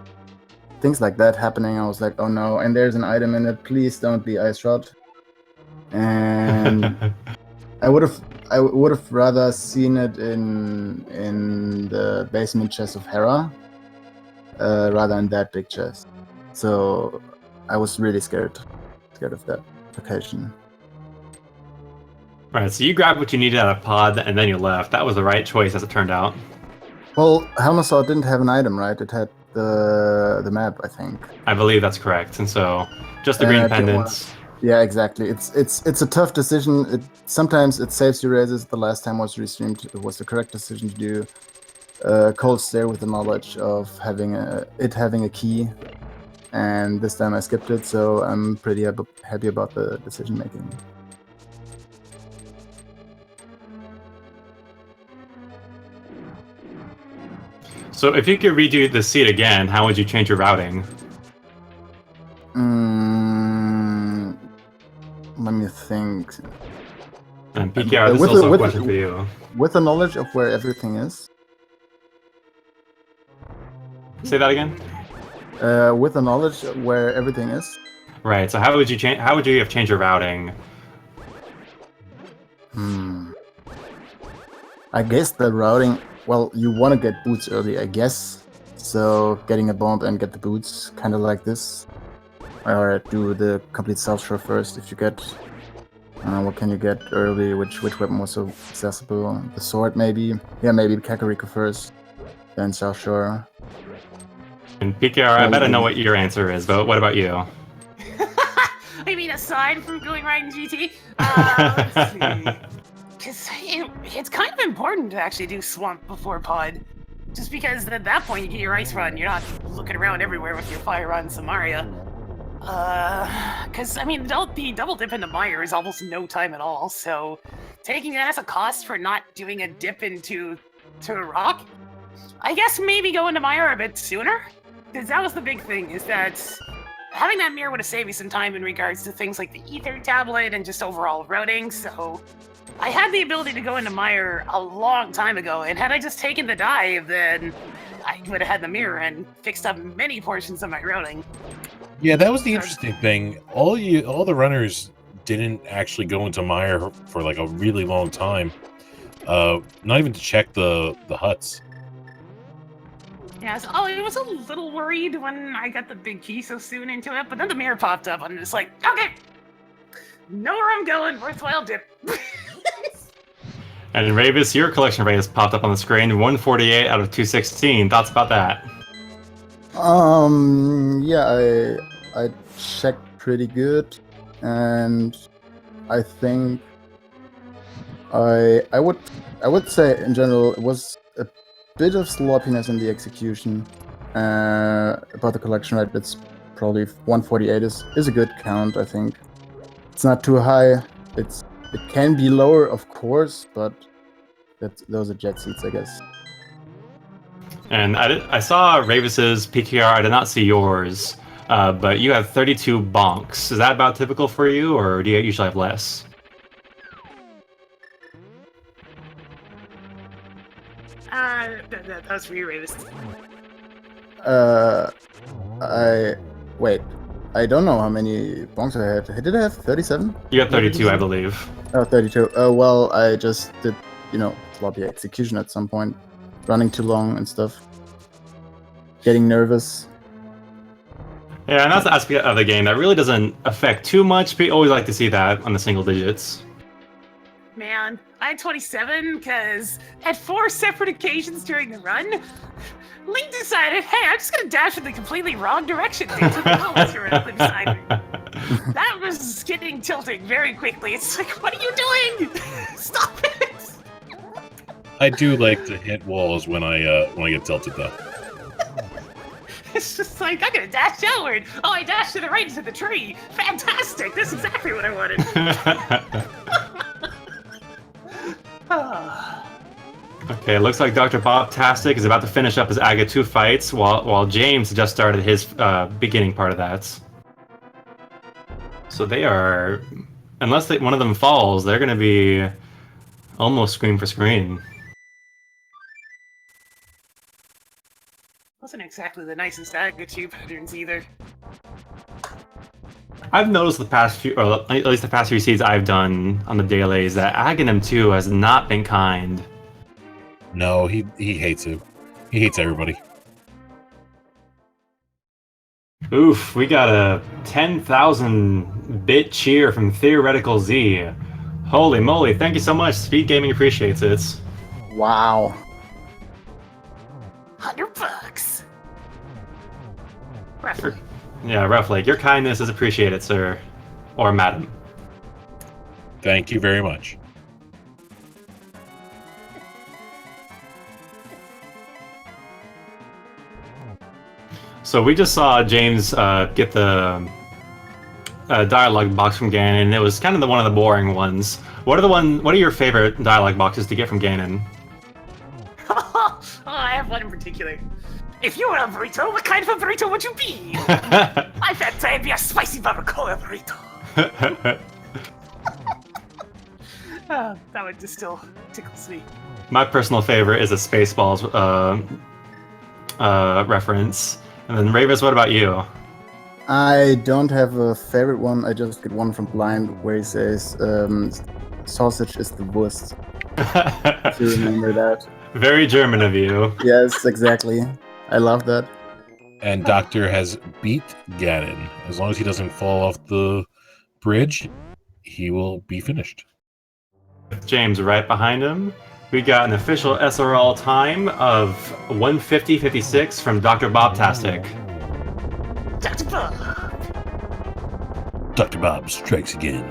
S4: Things like that happening. I was like, oh no. And there's an item in it. Please don't be Ice Rod. And I would have rather seen it in the basement chest of Hera rather than that big chest. So I was really scared of that location.
S1: Right, so you grabbed what you needed out of Pod, and then you left. That was the right choice, as it turned out.
S4: Well, Helmasaur didn't have an item, right? It had the map, I think.
S1: I believe that's correct, and so just the green pendants.
S4: Yeah, exactly. It's a tough decision. Sometimes it saves you raises. The last time was restreamed. It was the correct decision to do cold stare with the knowledge of having a key, and this time I skipped it. So I'm pretty happy about the decision making.
S1: So if you could redo the seed again, how would you change your routing?
S4: Let me think.
S1: And PKR, this is
S4: With
S1: also
S4: the-
S1: a question for you.
S4: With the knowledge of where everything is,
S1: Say that again.
S4: with the knowledge of where everything is.
S1: Right. So how would you change? How would you have changed your routing?
S4: I guess the routing. Well, you want to get boots early, I guess. So getting a bomb and get the boots, kind of like this. Or do the complete South Shore first. If you get, what can you get early? Which weapon was so accessible? The sword, maybe. Yeah, maybe Kakariko first, then South Shore.
S1: And PKR, I bet I know what your answer is, but what about you?
S3: I mean, aside from going right in GT, let's see. Because it's kind of important to actually do Swamp before Pod. Just because at that point you get your Ice Run, you're not looking around everywhere with your Fire Run Samaria. Because, I mean, the double dip into Mire is almost no time at all, so taking that as a cost for not doing a dip into a rock, I guess maybe go into Mire a bit sooner? Because that was the big thing, is that having that mirror would have saved me some time in regards to things like the Ether tablet and just overall routing, so I had the ability to go into Mire a long time ago, and had I just taken the dive, then I would have had the mirror and fixed up many portions of my routing.
S2: Yeah, that was the interesting thing. All the runners didn't actually go into Mire for like a really long time. Not even to check the huts.
S3: Yeah, so, I was a little worried when I got the big key so soon into it, but then the mirror popped up, and I'm just like, okay, know where I'm going, worthwhile dip.
S1: And Ravis, your collection rate has popped up on the screen. 148 out of 216. Thoughts about that?
S4: Yeah, I checked pretty good, and I think I would say in general it was a bit of sloppiness in the execution. About the collection rate, it's probably 148 is a good count. I think it's not too high. It can be lower, of course, but those are jet seats, I guess.
S1: And I saw Ravis's PKR. I did not see yours, but you have 32 bonks. Is that about typical for you, or do you usually have less?
S3: That was for you, Ravis.
S4: I don't know how many bonks I had. Did I have 37?
S1: You got 32, I believe.
S4: Oh, 32. Well, I just did, sloppy execution at some point. Running too long and stuff. Getting nervous.
S1: Yeah, and that's the aspect of the game that really doesn't affect too much, but you always like to see that on the single digits.
S3: Man, I had 27 because at 4 separate occasions during the run, Link decided, hey, I'm just going to dash in the completely wrong direction into the holes directly beside me. That was getting tilting very quickly. It's like, what are you doing? Stop it!
S2: I do like to hit walls when I get tilted though.
S3: It's just like, I'm going to dash outward. Oh, I dashed to the right into the tree. Fantastic! That's exactly what I wanted.
S1: Okay, it looks like Dr. Bob-tastic is about to finish up his Aga 2 fights, while James just started his beginning part of that. So they are, unless one of them falls, they're going to be almost screen for screen.
S3: Wasn't exactly the nicest Aga 2 patterns either.
S1: I've noticed the past few, or at least the past few seeds I've done on the dailies, that Aghanim 2 has not been kind.
S2: No, he hates it. He hates everybody.
S1: Oof, we got a 10,000 bit cheer from Theoretical Z. Holy moly, thank you so much. Speed Gaming appreciates it.
S4: Wow.
S3: $100. Roughly.
S1: Yeah, roughly. Your kindness is appreciated, sir. or madam.
S2: Thank you very much.
S1: So we just saw James get the dialogue box from Ganon, and it was kind of one of the boring ones. What are your favorite dialogue boxes to get from Ganon?
S3: Oh, I have one in particular. If you were a burrito, what kind of a burrito would you be? I bet I'd be a spicy barbacoa burrito. That one just still tickles me.
S1: My personal favorite is a Spaceballs reference. And then Ravis, what about you?
S4: I don't have a favorite one. I just get one from Blind where he says, "Sausage is the worst." If you remember that.
S1: Very German of you.
S4: Yes, exactly. I love that.
S2: And Doctor has beat Ganon. As long as he doesn't fall off the bridge, he will be finished.
S1: With James right behind him, we got an official SRL time of 1:50:56 from Dr. Bobtastic.
S3: Dr. Bob.
S2: Dr. Bob strikes again.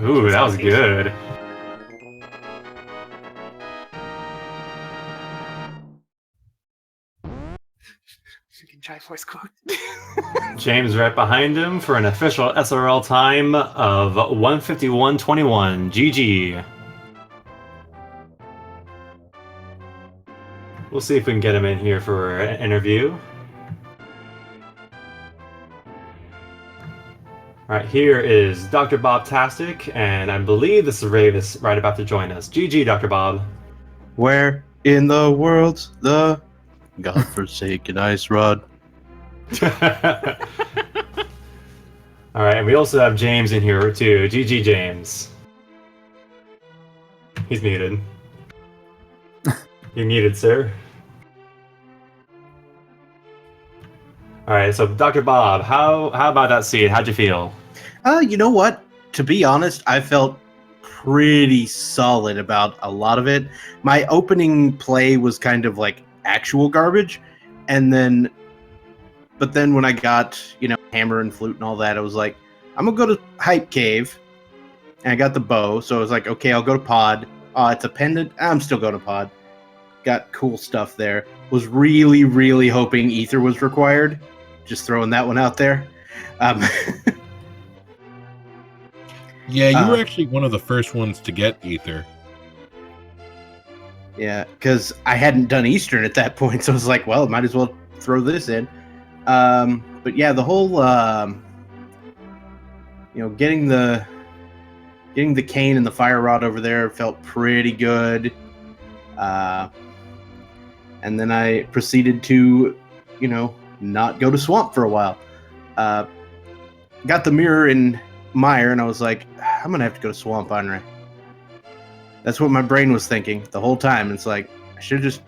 S1: Ooh, that was good.
S3: Freaking Triforce quote.
S1: James right behind him for an official SRL time of 1:51:21. GG. We'll see if we can get him in here for an interview. Alright, here is Dr. Bobtastic, and I believe this is Ravis right about to join us. GG, Dr. Bob.
S5: Where in the world's the godforsaken ice rod?
S1: Alright, and we also have James in here too. GG, James. He's muted. You're muted, sir. Alright, so Dr. Bob, how about that seed? How'd you feel?
S5: You know what? To be honest, I felt pretty solid about a lot of it. My opening play was kind of like actual garbage, but then when I got, hammer and flute and all that, I was like, I'm gonna go to Hype Cave, and I got the bow, so I was like, okay, I'll go to Pod. It's a pendant. I'm still going to Pod. Got cool stuff there. Was really, really hoping Ether was required. Just throwing that one out there.
S2: Yeah, you were actually one of the first ones to get Ether.
S5: Yeah, because I hadn't done Eastern at that point, so I was like, well, might as well throw this in. But yeah, the whole, getting the cane and the fire rod over there felt pretty good. And then I proceeded to, not go to Swamp for a while. Got the mirror in Mire, and I was like, I'm gonna have to go to Swamp, aren't I? That's what my brain was thinking the whole time. It's like, I should have just,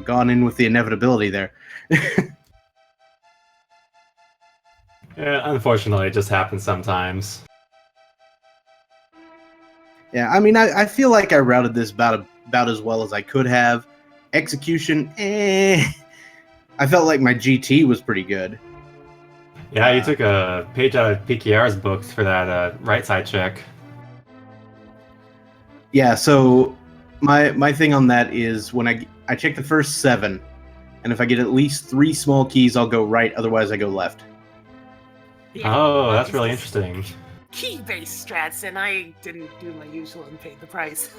S5: gone in with the inevitability there.
S1: Yeah, unfortunately, it just happens sometimes.
S5: Yeah, I mean, I feel like I routed this about as well as I could have. Execution, I felt like my GT was pretty good.
S1: Yeah, you took a page out of PKR's books for that right side check.
S5: Yeah, so my thing on that is when I check the first 7, and if I get at least 3 small keys, I'll go right, otherwise I go left.
S3: Yeah,
S1: Oh, that's really interesting.
S3: Key-based strats, and I didn't do my usual and paid the price.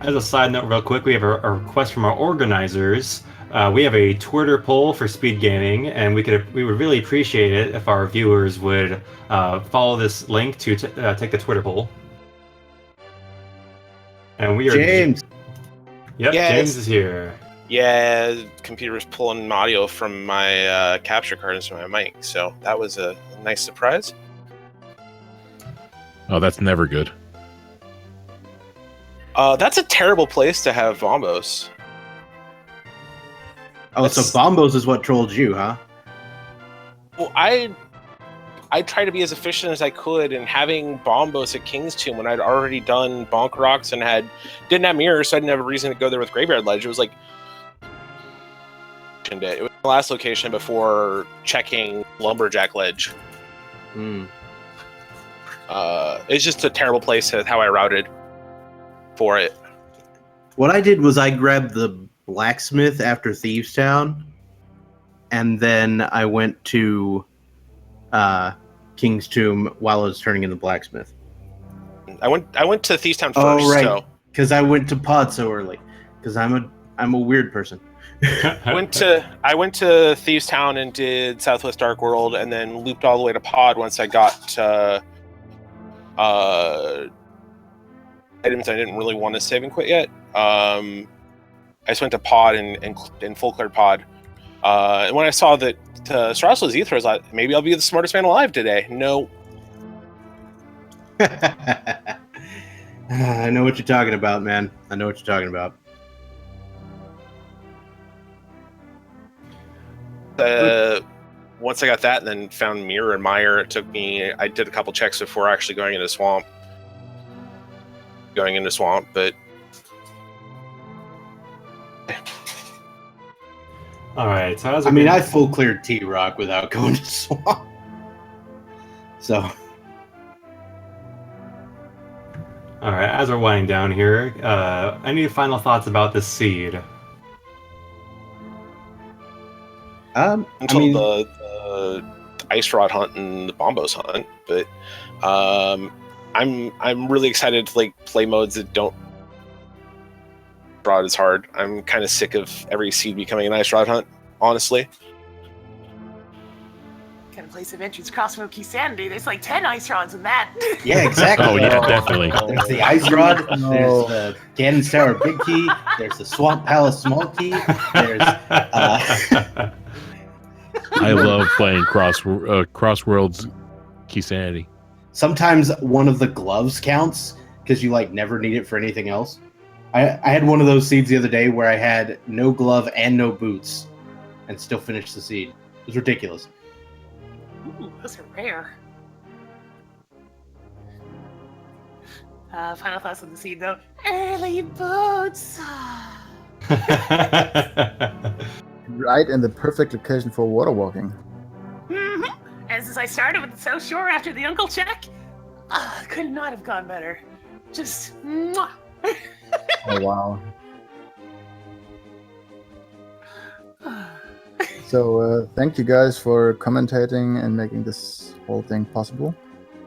S1: As a side note, real quick, we have a request from our organizers. We have a Twitter poll for speed gaming, and we would really appreciate it if our viewers would follow this link to take the Twitter poll. And we are
S5: James.
S1: Yep,
S6: Yes.
S1: James is here.
S6: Yeah, computer's pulling audio from my capture card into my mic, so that was a nice surprise.
S2: Oh, that's never good.
S6: That's a terrible place to have Bombos.
S5: Oh, so Bombos is what trolled you, huh?
S6: Well, I tried to be as efficient as I could, and having Bombos at King's Tomb when I'd already done Bonk Rocks and didn't have mirrors, so I didn't have a reason to go there with Graveyard Ledge. It was like last location before checking Lumberjack Ledge.
S5: Hmm.
S6: It's just a terrible place. How I routed for it.
S5: What I did was I grabbed the blacksmith after Thieves Town, and then I went to King's Tomb while I was turning into blacksmith.
S6: I went to Thieves Town first.
S5: Oh, right.
S6: So
S5: Because I went to pod so early. Because I'm a weird person.
S6: I went to Thieves Town and did Southwest Dark World, and then looped all the way to pod once I got items I didn't really want to save and quit yet. I just went to pod and full cleared pod. And when I saw that Strauss was Ether, I thought maybe I'll be the smartest man alive today. No.
S5: I know what you're talking about, man. I know what you're talking about.
S6: Once I got that and then found Mirror and Mire, it took me, I did a couple checks before actually going into Swamp, but
S1: All right. So how's it
S5: I mean,
S1: been?
S5: I full cleared T-Rock without going to Swamp. So,
S1: All right. As we're winding down here, any final thoughts about this seed?
S6: until
S5: I mean,
S6: the Ice Rod hunt and the Bombos hunt. But I'm really excited to like play modes that don't rod as hard. I'm kind of sick of every seed becoming an Ice Rod hunt, honestly.
S3: Kind of place of entrance Crossroad Key Sanity. There's like 10 ice rods in that.
S5: yeah, exactly.
S7: Oh yeah, definitely.
S5: There's the Ice Rod.
S4: No.
S5: There's the Ganon's Tower Big Key. There's the Swamp Palace Small Key. There's
S7: I love playing Crossworlds Key Sanity.
S5: sometimes one of the gloves counts because you like never need it for anything else. I had one of those seeds the other day where I had no glove and no boots and still finished the seed. It was ridiculous.
S3: Ooh, those are rare. Final thoughts on the seed, though. Early boots.
S4: Right in the perfect location for water walking.
S3: Mm-hmm. And since I started with the South Shore after the Uncle check, could not have gone better. Just mwah.
S4: Oh wow. So thank you guys for commentating and making this whole thing possible.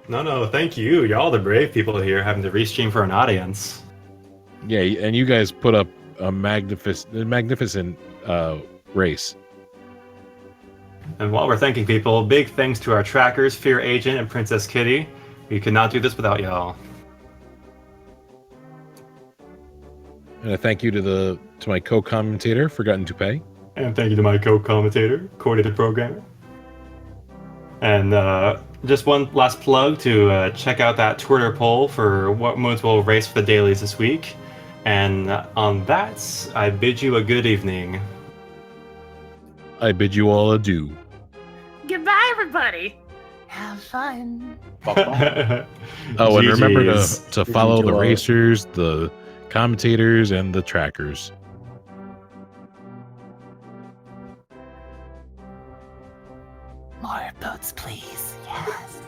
S1: No, thank you. Y'all the brave people here having to restream for an audience.
S7: Yeah, and you guys put up a magnificent race.
S1: And while we're thanking people, big thanks to our trackers, Fear Agent and Princess Kitty. We could not do this without y'all.
S7: And a thank you to my co-commentator, Forgotten to Pay.
S1: And thank you to my co-commentator, coordinated programmer. And just one last plug to check out that Twitter poll for what modes will race for the dailies this week. And on that, I bid you a good evening.
S7: I bid you all adieu.
S3: Goodbye, everybody. Have fun.
S7: Oh, and remember
S1: GGs.
S7: to follow the
S4: GG.
S7: racers, the commentators, and the trackers.
S3: More boats, please. Yes.